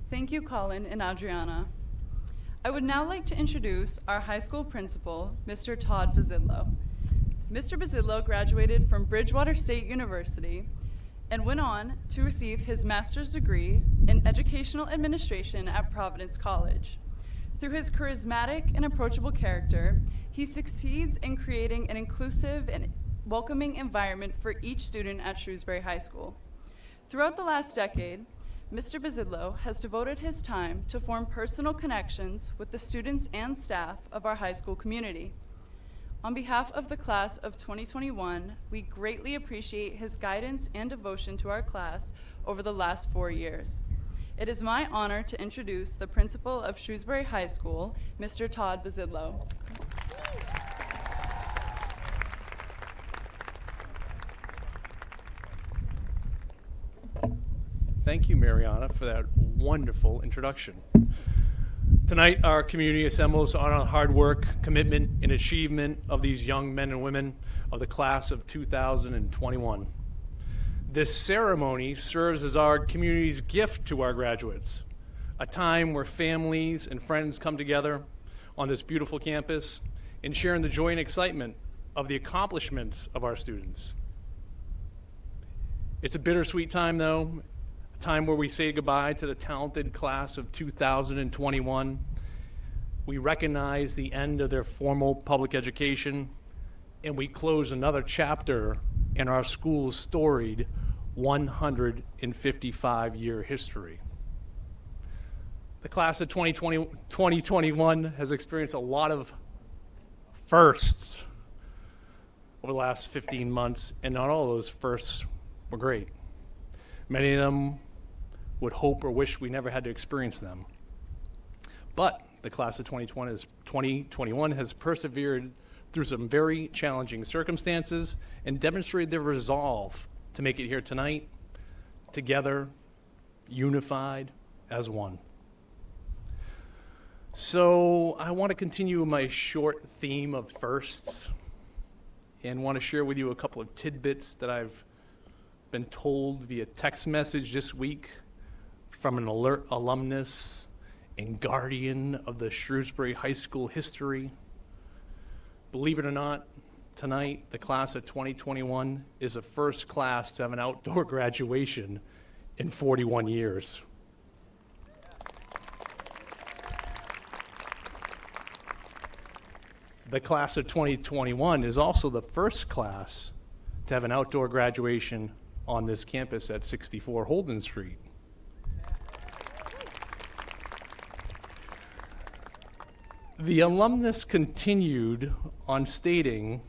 Thank you, Colin and Adriana. I would now like to introduce our high school principal, Mr. Todd Pazillo. Mr. Bazidlo graduated from Bridgewater State University and went on to receive his master's degree in educational administration at Providence College. Through his charismatic and approachable character, he succeeds in creating an inclusive and welcoming environment for each student at Shrewsbury High School. Throughout the last decade, Mr. Bazidlo has devoted his time to form personal connections with the students and staff of our high school community. On behalf of the class of 2021, we greatly appreciate his guidance and devotion to our class over the last 4 years. It is my honor to introduce the principal of Shrewsbury High School, Mr. Todd Bazidlo. Thank you, Mariana, for that wonderful introduction. Tonight, our community assembles on the hard work, commitment, and achievement of these young men and women of the class of 2021. This ceremony serves as our community's gift to our graduates, a time where families and friends come together on this beautiful campus and share in the joy and excitement of the accomplishments of our students. It's a bittersweet time, though, a time where we say goodbye to the talented class of 2021. We recognize the end of their formal public education, and we close another chapter in our school's storied 155-year history. The class of 2021 has experienced a lot of firsts over the last 15 months, and not all of those firsts were great. Many of them would hope or wish we never had to experience them. But the class of 2021 has persevered through some very challenging circumstances and demonstrated their resolve to make it here tonight, together, unified as one. So I want to continue my short theme of firsts and want to share with you a couple of tidbits that I've been told via text message this week from an alert alumnus and guardian of the Shrewsbury High School history. Believe it or not, tonight, the class of 2021 is the first class to have an outdoor graduation in 41 years. The class of 2021 is also the first class to have an outdoor graduation on this campus at 64 Holden Street. The alumnus continued on stating,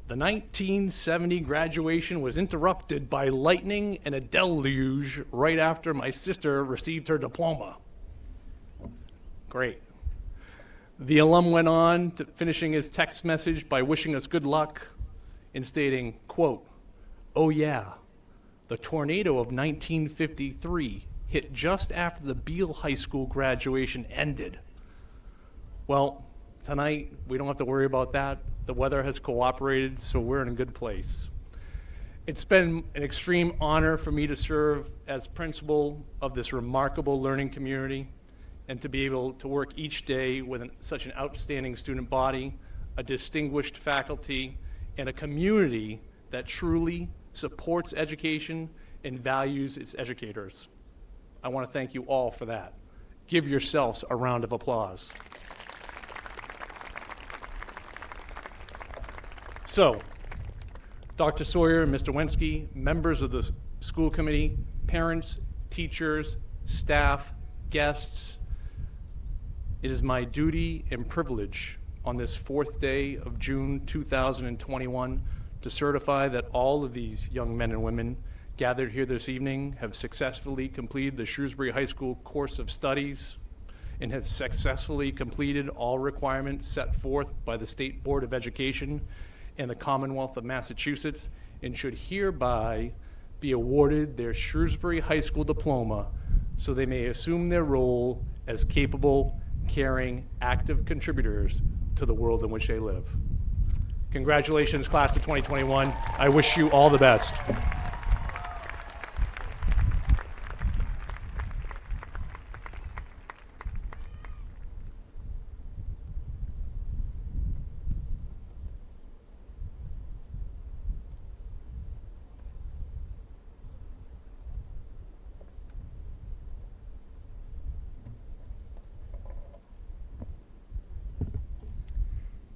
the 1970 graduation was interrupted by lightning and a deluge right after my sister received her diploma. Great. The alum went on to finishing his text message by wishing us good luck and stating, quote, "Oh yeah, the tornado of 1953 hit just after the Beale High School graduation ended." Well, tonight we don't have to worry about that. The weather has cooperated, so we're in a good place. It's been an extreme honor for me to serve as principal of this remarkable learning community and to be able to work each day with such an outstanding student body, a distinguished faculty, and a community that truly supports education and values its educators. I want to thank you all for that. Give yourselves a round of applause. So, Dr. Sawyer and Mr. Wensky, members of the school committee, parents, teachers, staff, guests, it is my duty and privilege on this 4th day of June 2021 to certify that all of these young men and women gathered here this evening have successfully completed the Shrewsbury High School course of studies and have successfully completed all requirements set forth by the State Board of Education and the Commonwealth of Massachusetts, and should hereby be awarded their Shrewsbury High School diploma so they may assume their role as capable, caring, active contributors to the world in which they live. Congratulations, class of 2021. I wish you all the best.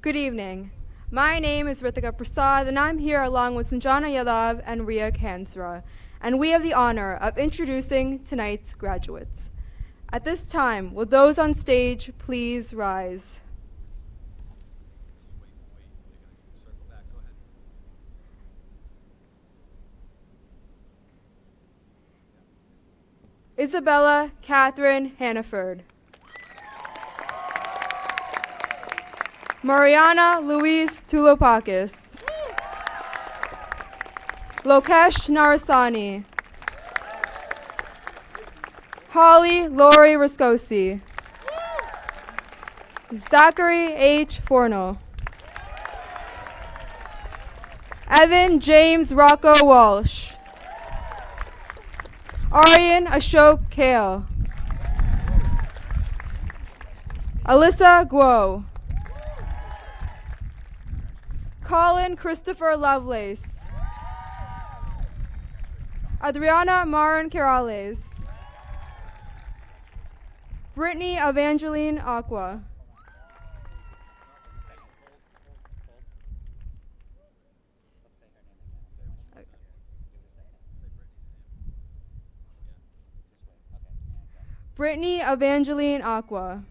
Good evening. My name is Ritika Prasad, and I'm here along with Sanjana Yadav and Ria Kansra, and we have the honor of introducing tonight's graduates. At this time, will those on stage please rise? Isabella Catherine Hannaford. Mariana Luis Tulopakis. Lokesh Narasani. Holly Lori Rascosi. Zachary H. Forno. Evan James Rocco Walsh. Aryan Ashok Kale. Alyssa Guo. Colin Christopher Lovelace. Adriana Marin Corrales. Brittany Evangeline Aqua. Brittany Evangeline Aqua.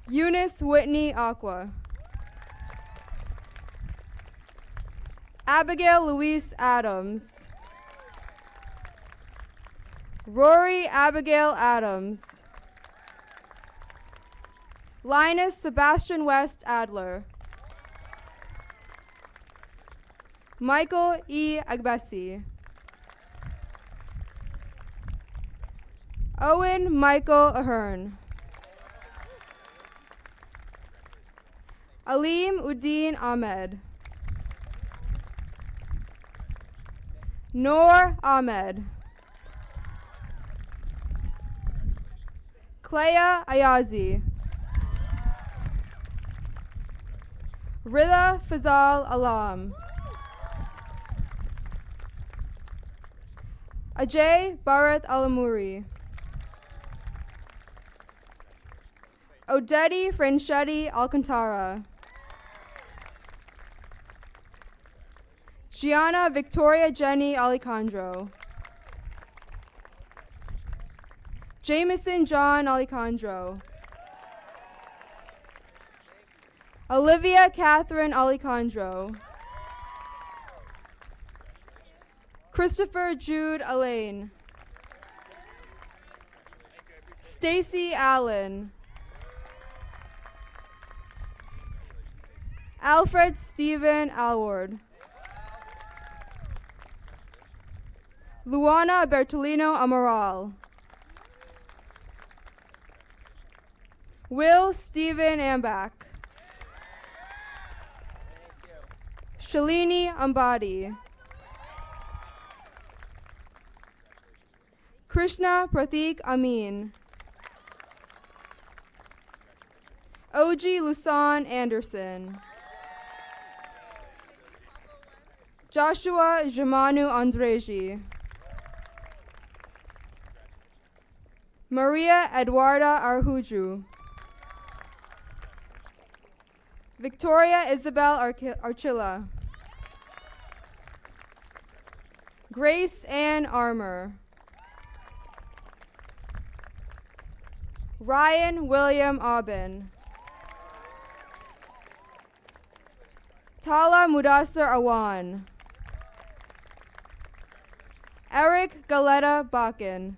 Eunice Whitney Aqua. Abigail Louise Adams. Rory Abigail Adams. Linus Sebastian West Adler. Michael E. Agbesi. Owen Michael Ahern. Aleem Uddin Ahmed. Noor Ahmed. Clea Ayazi. Rida Fazal Alam. Ajay Bharat Alamuri. Odeti Franchetti Alcantara. Gianna Victoria Jenny Alejandro. Jameson John Alejandro. Olivia Catherine Alejandro. Christopher Jude Alain. Stacy Allen. Alfred Stephen Alward. Luana Bertolino Amaral. Will Stephen Ambach. Shalini Ambadi. Krishna Pratik Amin. Oji Lusan Anderson. Joshua Jamanu Andreji. Maria Eduarda Arhuju. Victoria Isabel Archilla. Grace Ann Armour. Ryan William Aubin. Tala Mudassar Awan. Eric Galetta Bakken.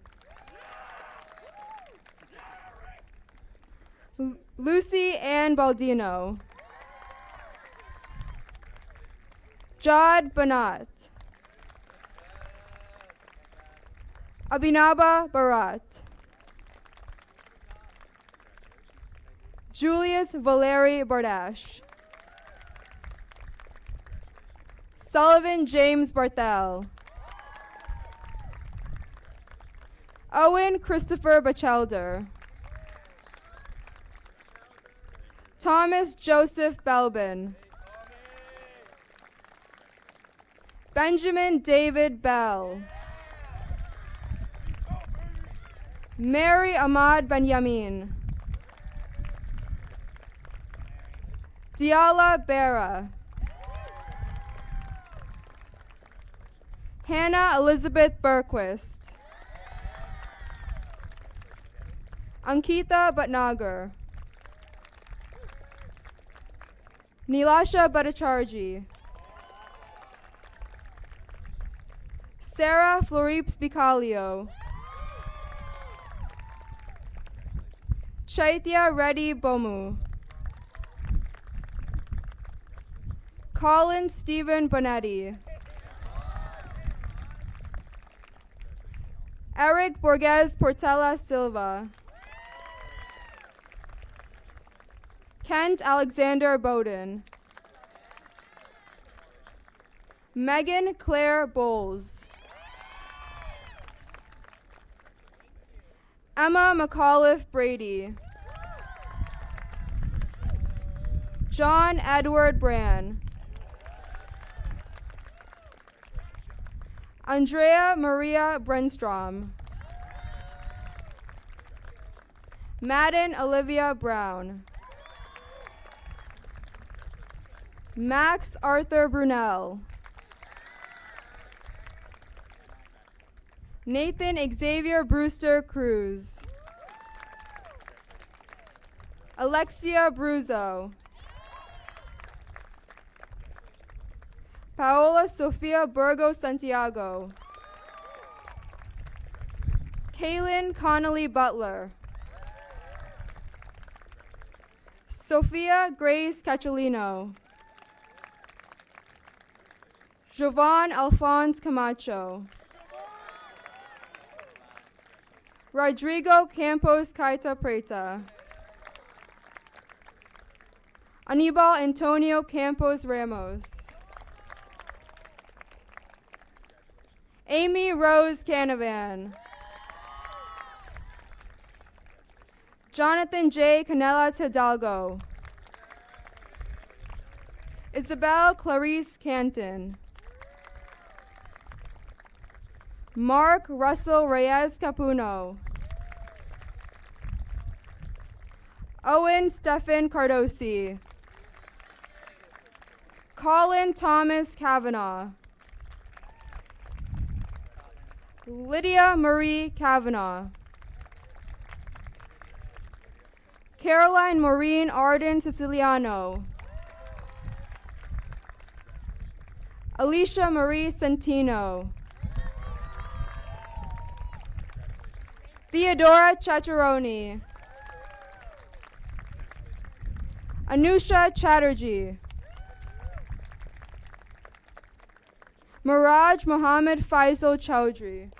Lucy Ann Baldino. Jad Banat. Abhinaba Bharat. Julius Valeri Bardash. Sullivan James Barthel. Owen Christopher Bachelder. Thomas Joseph Belbin. Benjamin David Bell. Mary Ahmad Benyamin. Diala Bera. Hannah Elizabeth Berquist. Ankita Bhatnagar. Nilasha Bhattacharjee. Sarah Florips Bicalio. Chaitya Reddy Bomu. Colin Stephen Bonetti. Eric Borges Portela Silva. Kent Alexander Bowden. Megan Claire Bowles. Emma McAuliffe Brady. John Edward Brand. Andrea Maria Brenstrom. Madden Olivia Brown. Max Arthur Brunel. Nathan Xavier Brewster Cruz. Alexia Bruzo. Paola Sofia Burgos Santiago. Kaylin Connolly Butler. Sophia Grace Cacciolino. Jovan Alphonse Camacho. Rodrigo Campos Caita Preta. Anibal Antonio Campos Ramos. Amy Rose Canavan. Jonathan J. Canelas Hidalgo. Isabel Clarice Canton. Mark Russell Reyes Capuno. Owen Stephen Cardosi. Colin Thomas Kavanaugh. Lydia Marie Kavanaugh. Caroline Maureen Arden Siciliano. Alicia Marie Centino. Theodora Chacharoni. Anusha Chatterjee. Miraj Mohammed Faisal Chowdhury.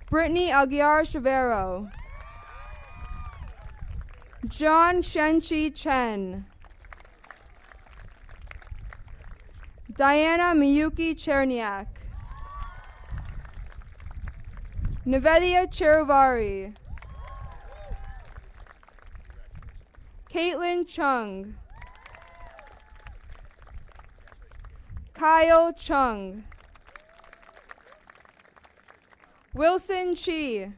Brittany Aguiar Chavero. John Shenchi Chen. Diana Miyuki Cherniak. Nivedya Cheruvari. Caitlin Chung. Kyle Chung. Wilson Chi.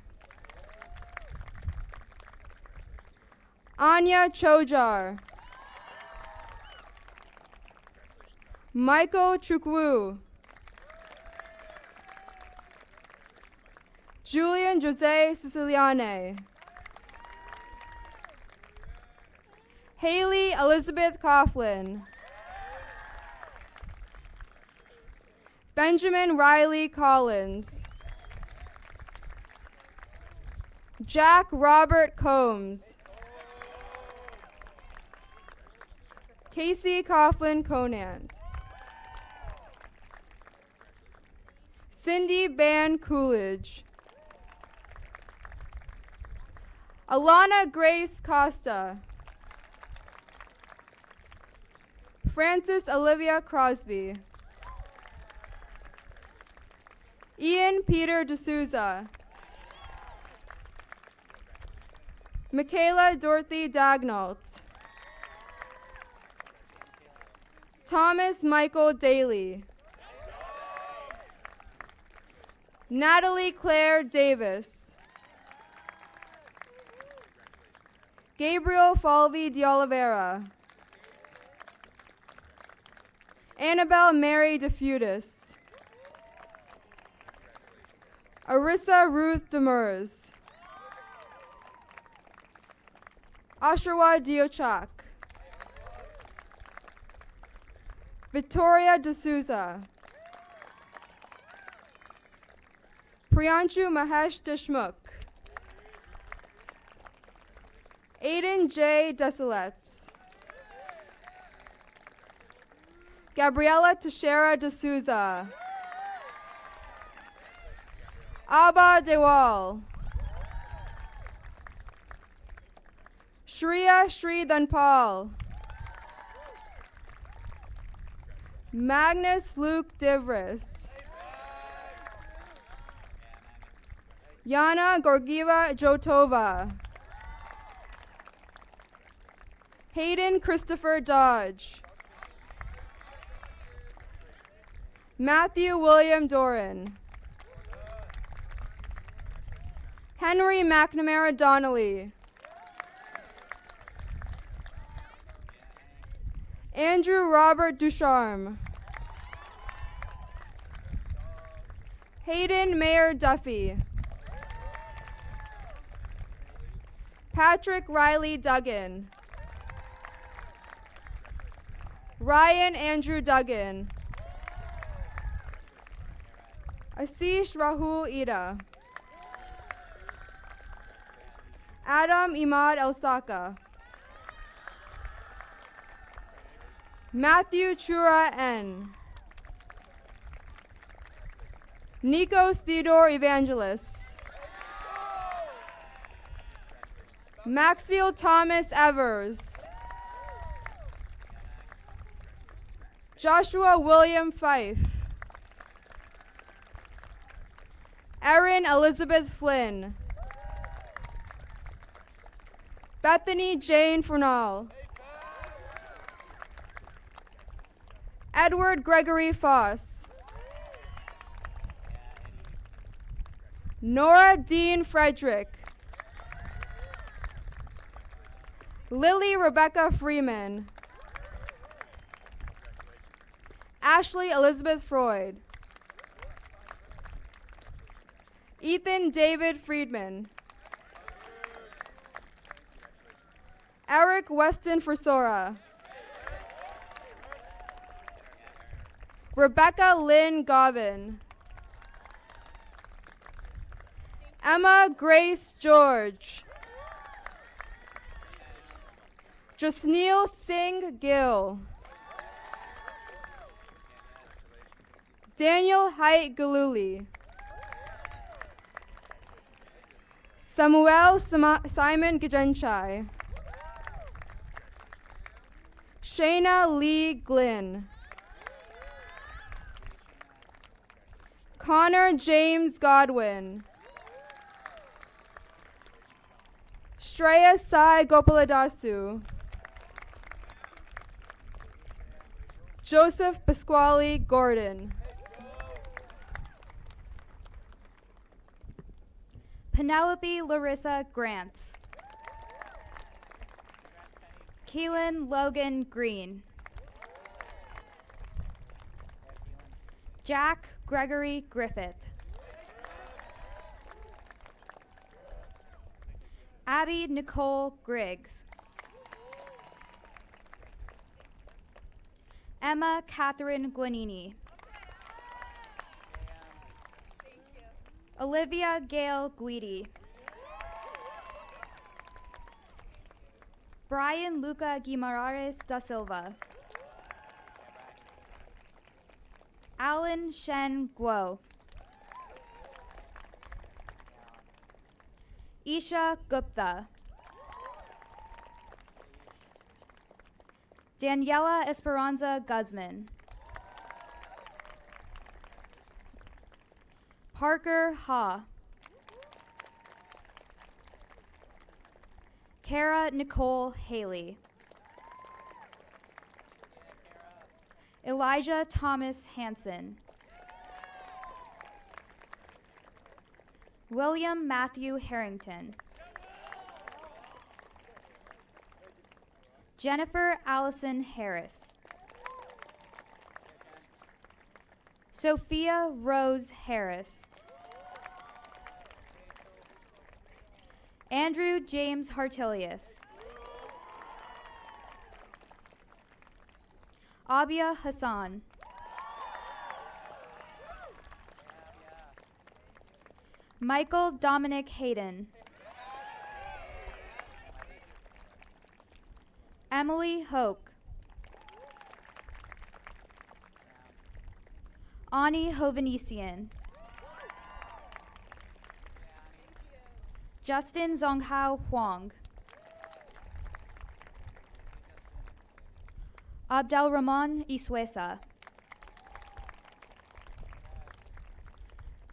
Anya Chojar. Michael Chukwu. Julian Jose Siciliane. Haley Elizabeth Coughlin. Benjamin Riley Collins. Jack Robert Combs. Casey Coughlin Conant. Cindy Ban Coolidge. Alana Grace Costa. Frances Olivia Crosby. Ian Peter D'Souza. Michaela Dorothy Dagnault. Thomas Michael Daly. Natalie Claire Davis. Gabriel Falvi de Oliveira. Annabelle Mary DeFutis. Arissa Ruth Demers. Ashrawa Diochak. Victoria D'Souza. Priyanshu Mahesh Deshmukh. Aiden J. Desilets. Gabriela Teixeira D'Souza. Abba Dewal. Shreya Shri Dhanpal. Magnus Luke Divris. Yana Gorgieva Jotova. Hayden Christopher Dodge. Matthew William Doran. Henry McNamara Donnelly. Andrew Robert Ducharme. Hayden Mayer Duffy. Patrick Riley Duggan. Ryan Andrew Duggan. Asish Rahul Ida. Adam Imad Elsaka. Matthew Chura N. Nikos Theodore Evangelos. Maxfield Thomas Evers. Joshua William Fife. Erin Elizabeth Flynn. Bethany Jane Fernal. Edward Gregory Foss. Nora Dean Frederick. Lily Rebecca Freeman. Ashley Elizabeth Freud. Ethan David Friedman. Eric Weston Forsora. Rebecca Lynn Govin. Emma Grace George. Jasneel Singh Gill. Daniel Haidt Galuli. Samuel Simon Gajenchai. Shayna Lee Glynn. Connor James Godwin. Shreya Sai Gopaladasu. Joseph Pasquale Gordon. Penelope Larissa Grants. Keelan Logan Green. Jack Gregory Griffith. Abby Nicole Griggs. Emma Catherine Guanini. Olivia Gail Guidi. Brian Luca Guimaraes da Silva. Alan Shen Guo. Isha Gupta. Daniela Esperanza Guzman. Parker Ha. Kara Nicole Haley. Elijah Thomas Hansen. William Matthew Harrington. Jennifer Allison Harris. Sophia Rose Harris. Andrew James Hartilius. Abia Hassan. Michael Dominic Hayden. Emily Hoke. Ani Hovanesian. Justin Zonghao Huang. Abdelrahman Isuesa.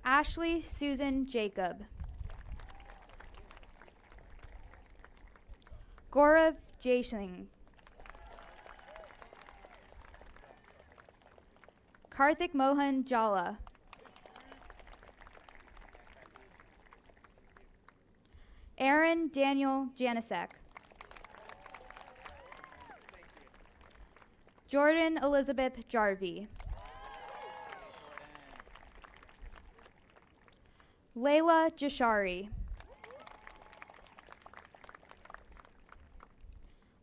Ashley Susan Jacob. Gaurav Jaising. Karthik Mohan Jala. Aaron Daniel Janisek. Jordan Elizabeth Jarvie. Layla Jashari.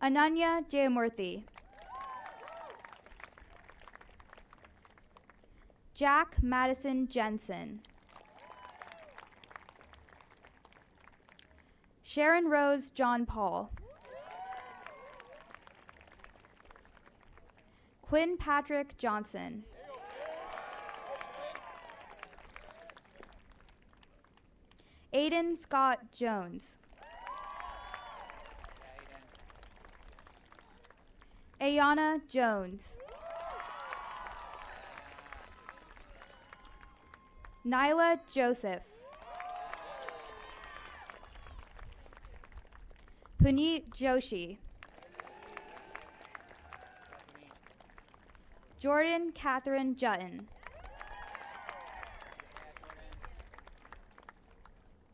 Ananya Jayamurthy. Jack Madison Jensen. Sharon Rose John Paul. Quinn Patrick Johnson. Aiden Scott Jones. Ayana Jones. Nyla Joseph. Puneet Joshi. Jordan Catherine Jutton.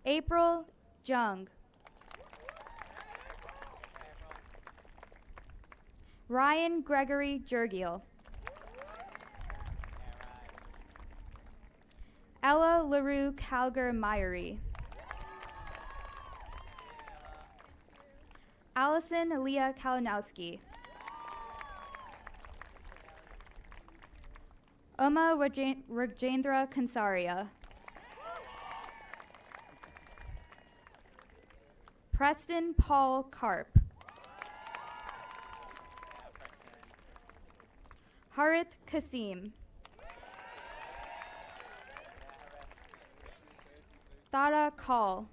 April Jung. Ryan Gregory Jurgiel. Ella LaRue Calgar Myery. Allison Leah Kalinowski. Uma Rajendra Kansaria. Preston Paul Karp. Harith Kasim. Thada Kaul.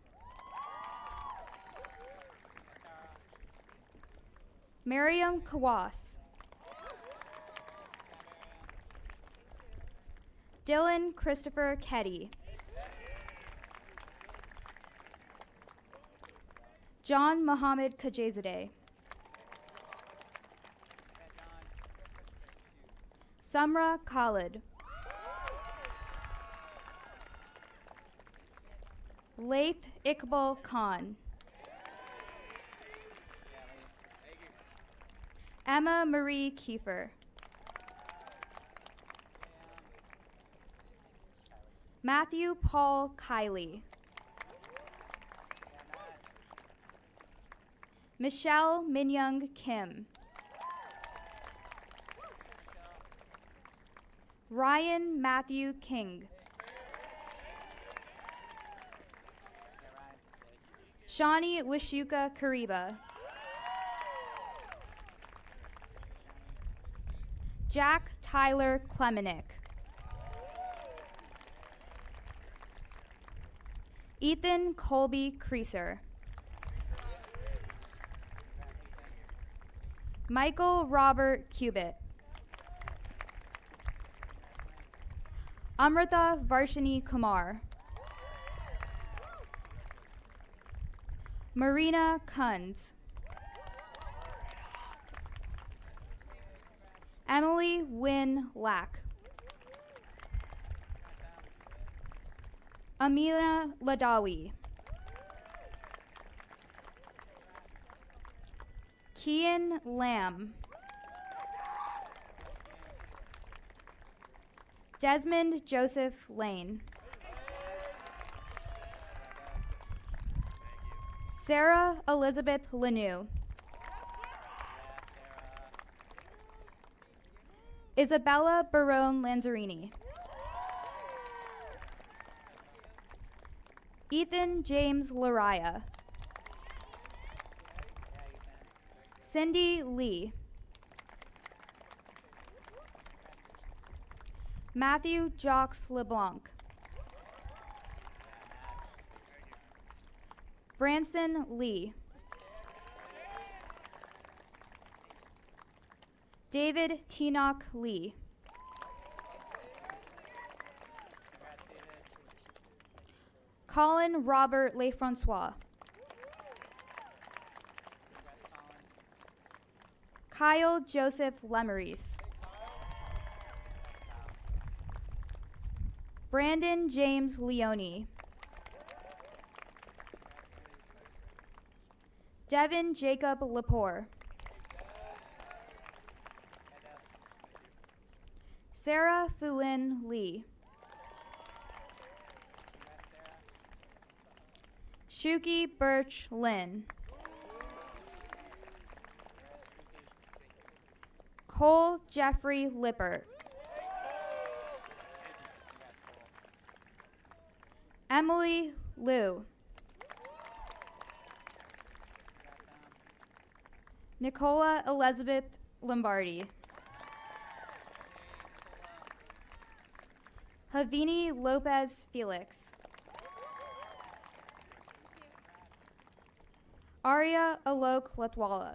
Miriam Kawas. Dylan Christopher Ketty. John Mohammed Kajazadeh. Samra Khalid. Laith Iqbal Khan. Emma Marie Kiefer. Matthew Paul Kiley. Michelle Minyoung Kim. Ryan Matthew King. Shawnee Wishuka Kariba. Jack Tyler Klemenick. Ethan Colby Creaser. Michael Robert Cubitt. Amrita Varshini Kumar. Marina Kunz. Emily Wynn Lack. Amina Ladawi. Kian Lamb. Desmond Joseph Lane. Sarah Elizabeth Lanou. Isabella Barone Lanzarini. Ethan James Lariah. Cindy Lee. Matthew Jacques LeBlanc. Branson Lee. David Tenoch Lee. Colin Robert Lefrancois. Kyle Joseph Lemeries. Brandon James Leone. Devin Jacob Lepore. Sarah Fulin Lee. Shuki Birch Lynn. Cole Jeffrey Lippert. Emily Liu. Nicola Elizabeth Lombardi. Havini Lopez Felix. Arya Alok Latwala.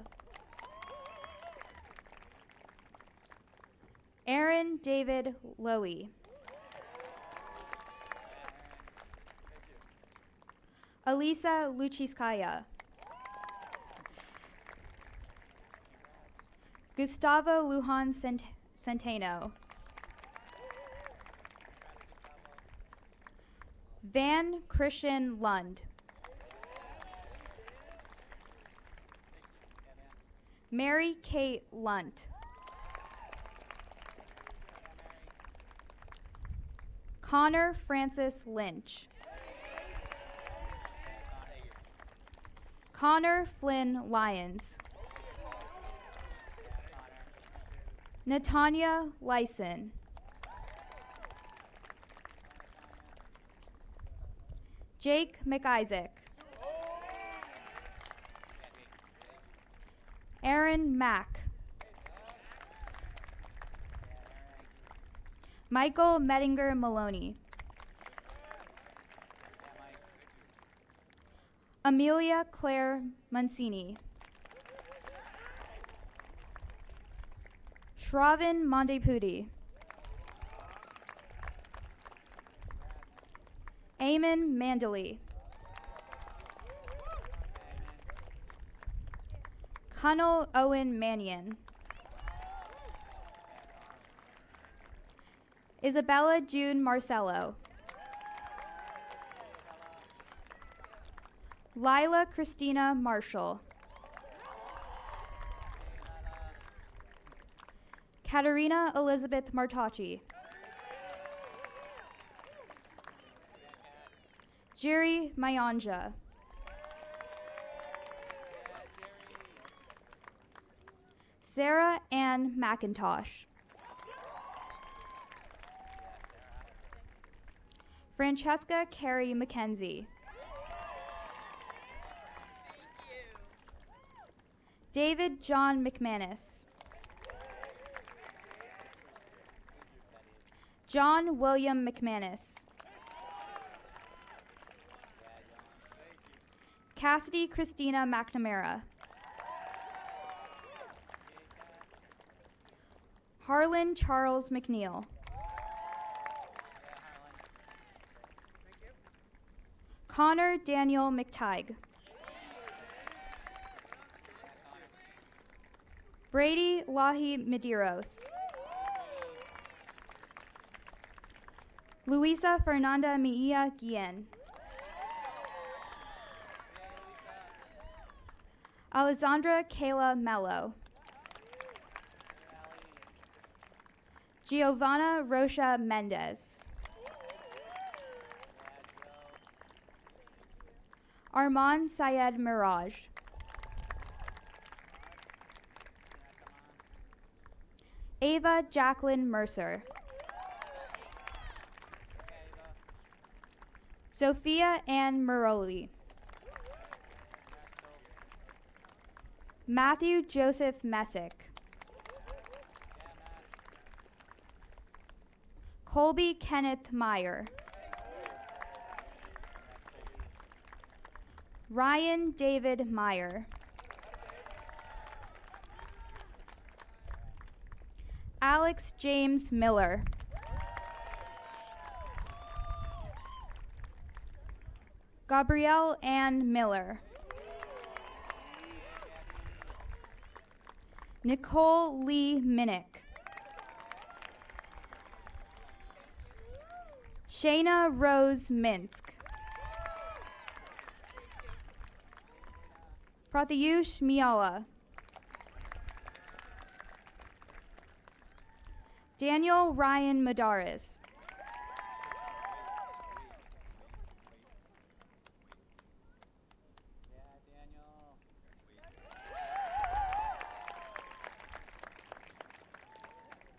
Aaron David Lowy. Elisa Luchiskaya. Gustavo Lujan Centeno. Van Christian Lund. Mary Kate Lunt. Connor Francis Lynch. Connor Flynn Lyons. Natanya Lyson. Jake McIsaac. Aaron Mack. Michael Mettinger Maloney. Amelia Claire Mancini. Shravan Mondepudi. Eamon Mandley. Cunnell Owen Mannion. Isabella June Marcello. Lila Christina Marshall. Katerina Elizabeth Martacci. Jerry Mayanja. Sarah Ann McIntosh. Francesca Carey McKenzie. David John McManus. John William McManus. Cassidy Christina McNamara. Harlan Charles McNeil. Connor Daniel McTighe. Brady Lahi Medeiros. Luisa Fernanda Mejia Guillen. Alessandra Kayla Mello. Giovanna Rocha Mendez. Armand Syed Miraj. Ava Jacqueline Mercer. Sophia Ann Muroli. Matthew Joseph Messick. Colby Kenneth Meyer. Ryan David Meyer. Alex James Miller. Gabrielle Ann Miller. Nicole Lee Minnick. Shayna Rose Minsk. Pratyush Miala. Daniel Ryan Madaris.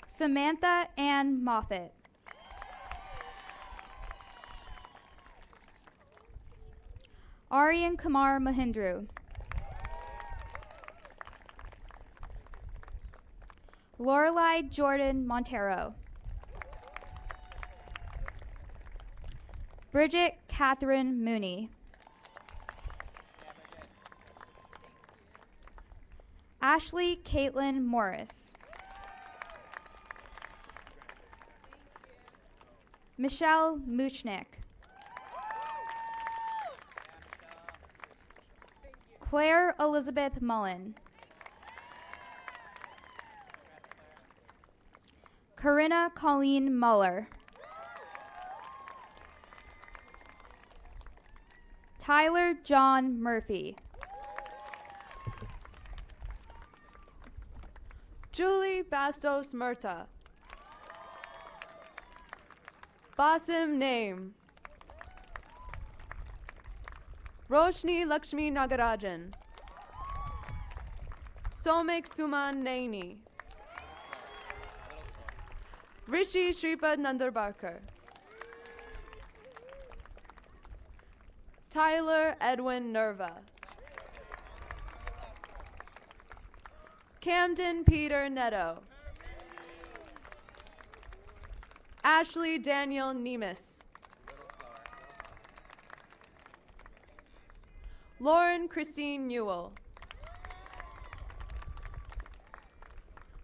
Samantha Ann Moffett. Aryan Kumar Mahindru. Lorelei Jordan Montero. Bridget Catherine Mooney. Ashley Caitlin Morris. Michelle Muchnick. Claire Elizabeth Mullen. Corinna Colleen Muller. Tyler John Murphy. Julie Bastos Murta. Basim Naim. Roshni Lakshmi Nagarajan. Somik Suman Naini. Rishi Shripad Nandarbarkar. Tyler Edwin Nerva. Camden Peter Netto. Ashley Daniel Nemus. Lauren Christine Newell.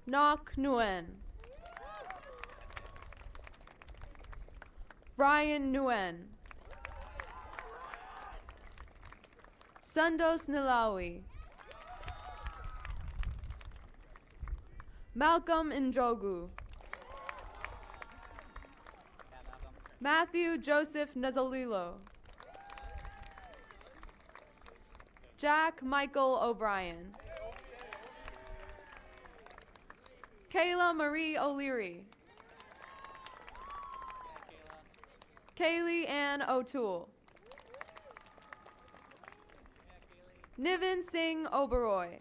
Nok Nguyen. Brian Nguyen. Sundos Nilawi. Malcolm Ndrogu. Matthew Joseph Nazalilo. Jack Michael O'Brien. Kayla Marie O'Leary. Kaylee Ann O'Toole. Niven Singh Oberoi.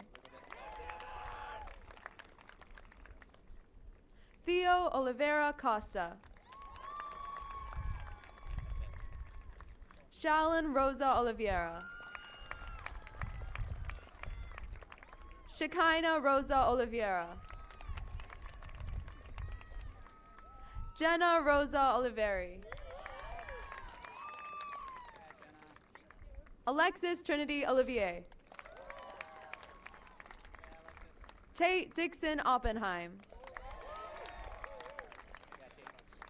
Theo Oliveira Costa. Shalyn Rosa Oliveira. Shekinah Rosa Oliveira. Jenna Rosa Oliveri. Alexis Trinity Olivier. Tate Dixon Oppenheim.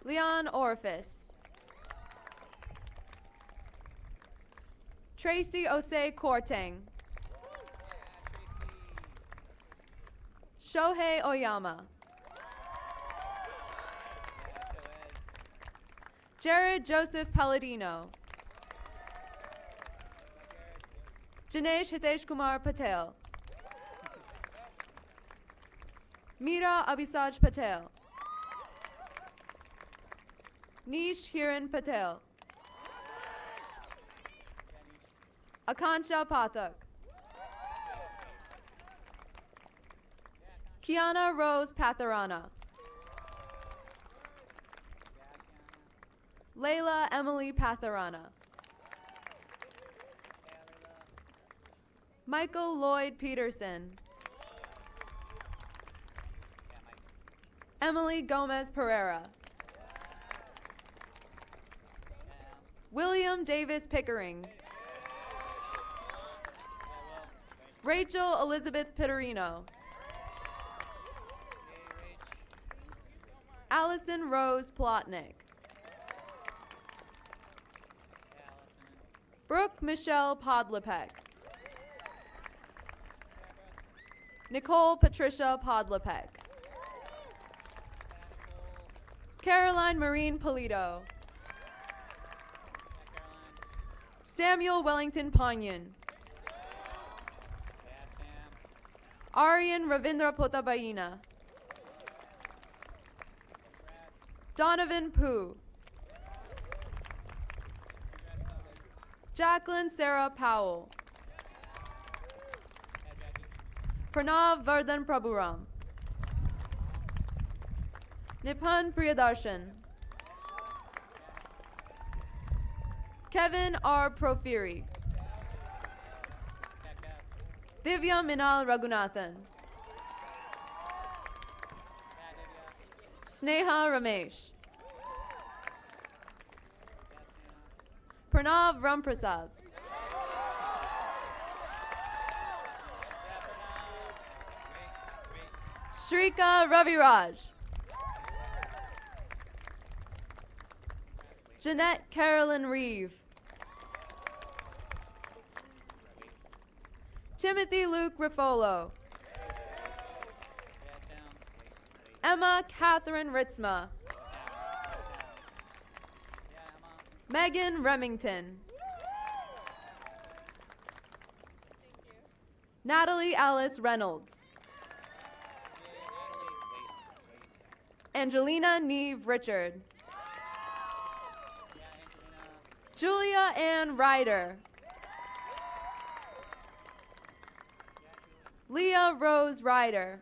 Leon Orifice. Tracy Osei Korteng. Shohei Oyama. Jared Joseph Palladino. Janesh Hitesh Kumar Patel. Meera Abhisaj Patel. Nish Hiran Patel. Akanksha Pathak. Kiana Rose Patharana. Layla Emily Patharana. Michael Lloyd Peterson. Emily Gomez Pereira. William Davis Pickering. Rachel Elizabeth Pitterino. Allison Rose Plotnick. Brooke Michelle Podlepek. Nicole Patricia Podlepek. Caroline Marine Polito. Samuel Wellington Panyan. Aryan Ravindra Potabayina. Donovan Pooh. Jacqueline Sarah Powell. Pranav Vardhan Prabhuram. Nipan Priyadarshan. Kevin R. Profiri. Divya Minal Raghunathan. Sneha Ramesh. Pranav Ramprasad. Shrika Raviraj. Jeanette Carolyn Reeve. Timothy Luke Rifolo. Emma Catherine Ritzma. Megan Remington. Natalie Alice Reynolds. Angelina Neve Richard. Julia Ann Ryder. Leah Rose Ryder.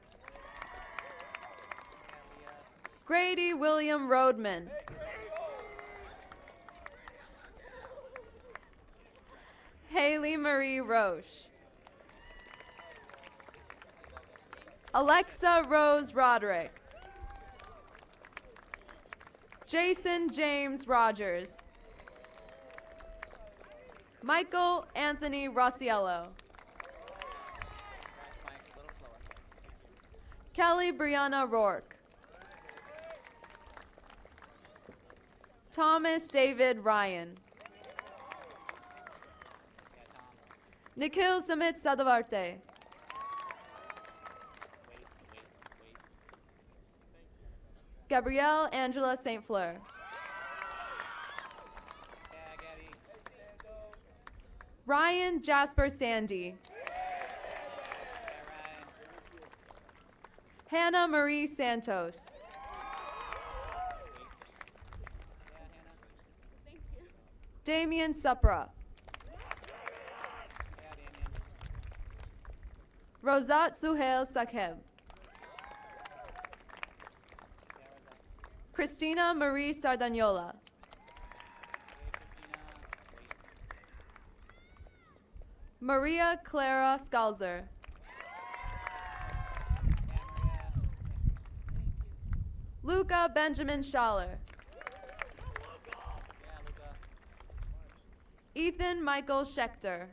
Grady William Rodman. Haley Marie Roche. Alexa Rose Roderick. Jason James Rogers. Michael Anthony Rossiello. Kelly Brianna Rourke. Thomas David Ryan. Nikhil Samit Sadavarte. Gabrielle Angela St. Fleur. Ryan Jasper Sandy. Hannah Marie Santos. Damian Supra. Rosat Suhail Sakheb. Christina Marie Sardagnola. Maria Clara Scalzer. Luca Benjamin Schaller. Ethan Michael Schechter.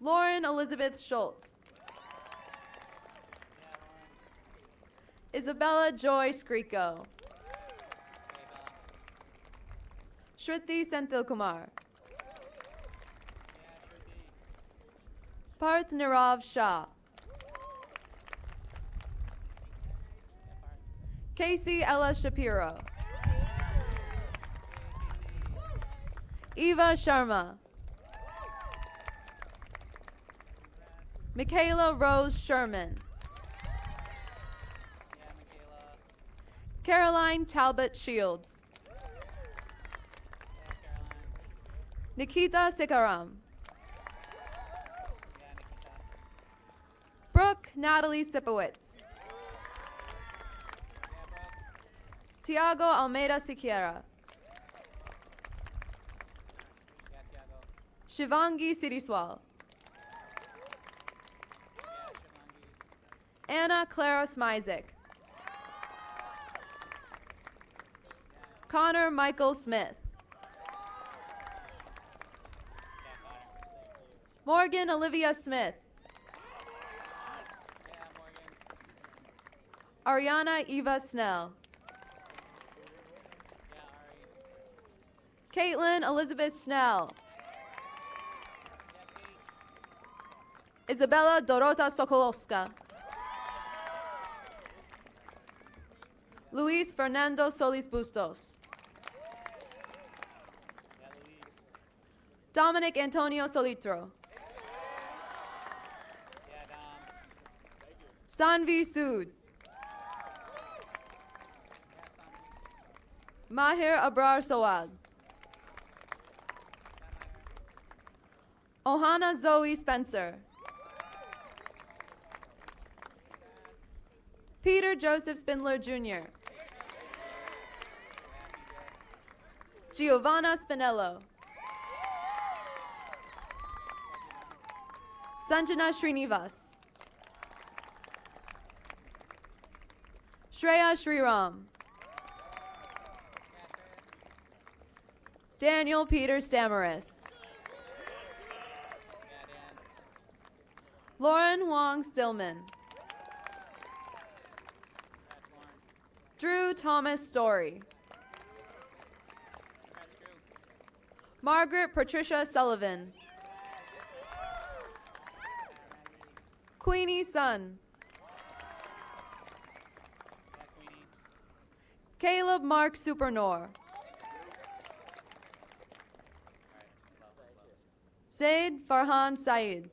Lauren Elizabeth Schultz. Isabella Joy Skriko. Shruti Senthil Kumar. Parth Nirav Shah. Casey Ella Shapiro. Eva Sharma. Michaela Rose Sherman. Caroline Talbot Shields. Nikita Sikaram. Brooke Natalie Sipowitz. Tiago Almeida Siqueira. Shivangi Siriswal. Anna Clara Smizek. Connor Michael Smith. Morgan Olivia Smith. Ariana Eva Snell. Caitlin Elizabeth Snell. Isabella Dorota Sokolowska. Luis Fernando Solis Bustos. Dominic Antonio Solitro. Sanvi Sood. Mahir Abrar Sawad. Ohana Zoe Spencer. Peter Joseph Spindler Jr. Giovanna Spinello. Sanjana Srinivas. Shreya Shriram. Daniel Peter Stamaris. Lauren Huang Stillman. Drew Thomas Story. Margaret Patricia Sullivan. Queenie Sun. Caleb Mark Supernor. Zaid Farhan Saeed.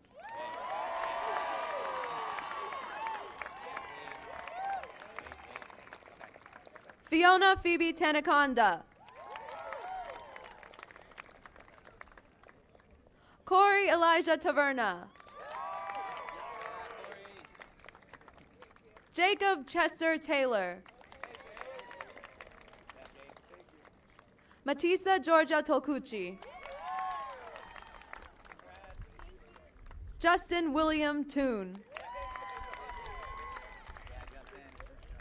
Fiona Phoebe Tanaconda. Corey Elijah Taverna. Jacob Chester Taylor. Matisa Georgia Tolkuchi. Justin William Toon.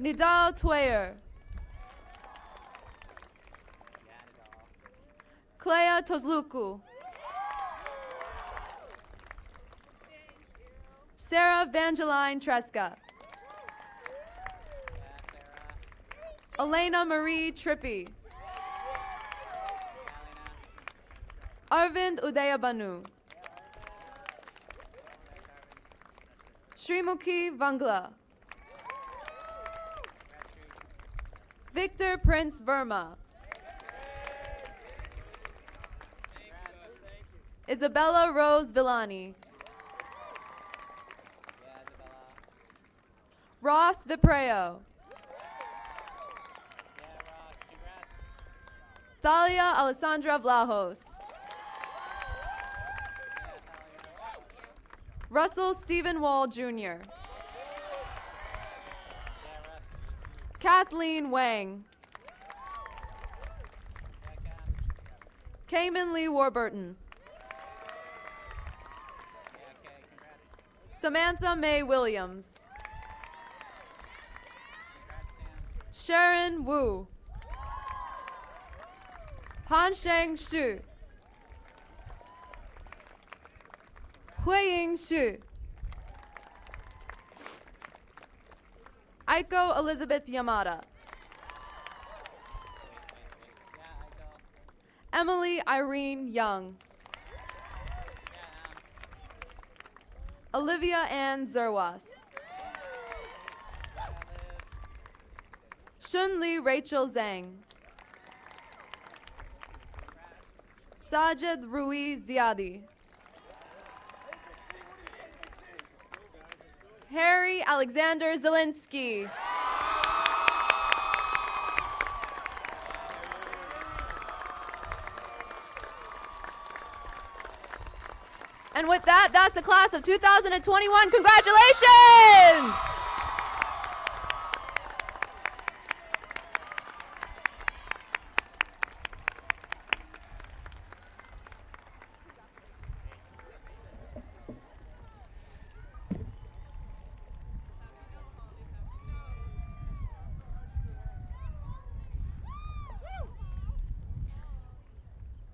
Nidal Twayer. Clea Tozluku. Sarah Vangeline Tresca. Elena Marie Trippi. Arvind Udayabanu. Srimukhi Vangla. Victor Prince Verma. Isabella Rose Villani. Ross Vipreo. Thalia Alessandra Vlahos. Russell Stephen Wall Jr. Kathleen Wang. Cayman Lee Warburton. Samantha Mae Williams. Sharon Wu. Hansheng Xu. Huiying Xu. Aiko Elizabeth Yamada. Emily Irene Young. Olivia Ann Zerwas. Shunli Rachel Zhang. Sajid Rui Ziadi. Harry Alexander Zielinski. And with that, that's the class of 2021. Congratulations!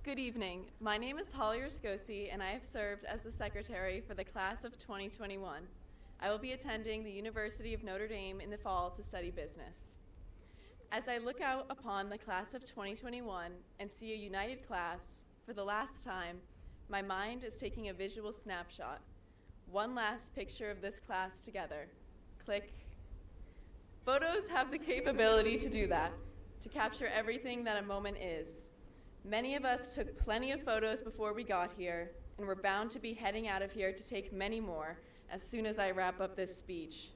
Good evening. My name is Holly Rascosi, and I have served as the secretary for the class of 2021. I will be attending the University of Notre Dame in the fall to study business. As I look out upon the class of 2021 and see a united class for the last time, my mind is taking a visual snapshot. One last picture of this class together. Click. Photos have the capability to do that, to capture everything that a moment is. Many of us took plenty of photos before we got here, and we're bound to be heading out of here to take many more as soon as I wrap up this speech.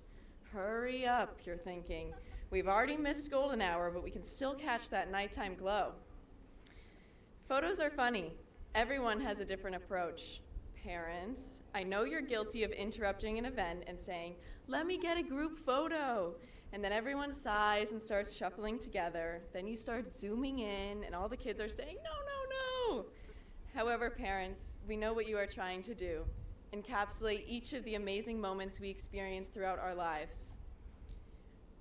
Hurry up, you're thinking. We've already missed golden hour, but we can still catch that nighttime glow. Photos are funny. Everyone has a different approach. Parents, I know you're guilty of interrupting an event and saying, "Let me get a group photo." And then everyone sighs and starts shuffling together. Then you start zooming in, and all the kids are saying, "No, no, no." However, parents, we know what you are trying to do. Encapsulate each of the amazing moments we experience throughout our lives.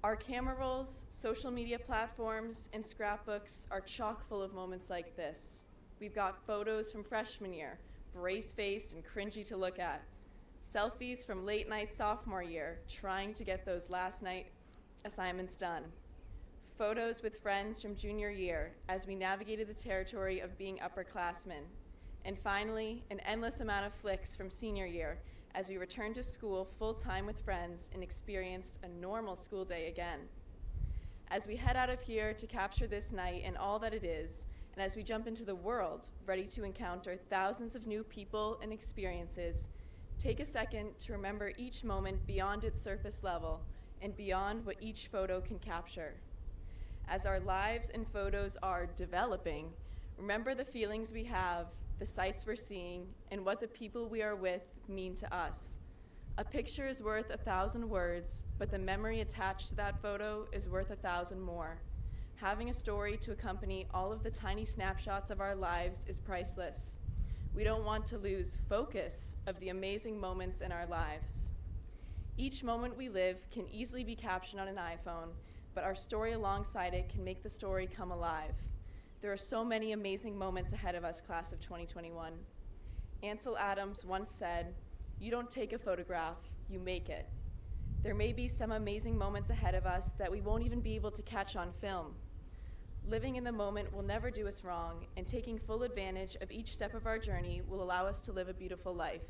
Our camera rolls, social media platforms, and scrapbooks are chock full of moments like this. We've got photos from freshman year, brace-faced and cringy to look at. Selfies from late night sophomore year, trying to get those last night assignments done. Photos with friends from junior year as we navigated the territory of being upperclassmen. And finally, an endless amount of flicks from senior year as we returned to school full-time with friends and experienced a normal school day again. As we head out of here to capture this night and all that it is, and as we jump into the world, ready to encounter thousands of new people and experiences, take a second to remember each moment beyond its surface level and beyond what each photo can capture. As our lives and photos are developing, remember the feelings we have, the sights we're seeing, and what the people we are with mean to us. A picture is worth 1,000 words, but the memory attached to that photo is worth 1,000 more. Having a story to accompany all of the tiny snapshots of our lives is priceless. We don't want to lose focus of the amazing moments in our lives. Each moment we live can easily be captured on an iPhone, but our story alongside it can make the story come alive. There are so many amazing moments ahead of us, class of 2021. Ansel Adams once said, "You don't take a photograph, you make it." There may be some amazing moments ahead of us that we won't even be able to catch on film. Living in the moment will never do us wrong, and taking full advantage of each step of our journey will allow us to live a beautiful life.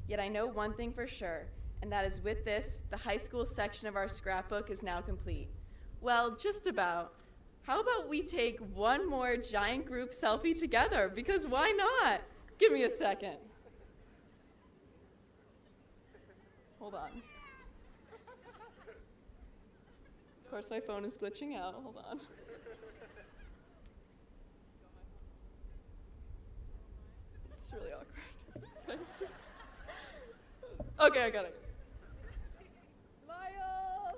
Yet I know one thing for sure, and that is with this, the high school section of our scrapbook is now complete. Well, just about. How about we take one more giant group selfie together? Because why not? Give me a second. Hold on. Of course, my phone is glitching out. Hold on. It's really awkward. Okay, I got it. Smile!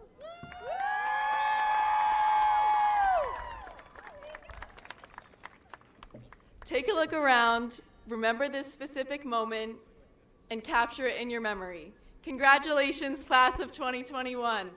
Take a look around, remember this specific moment, and capture it in your memory. Congratulations, class of 2021.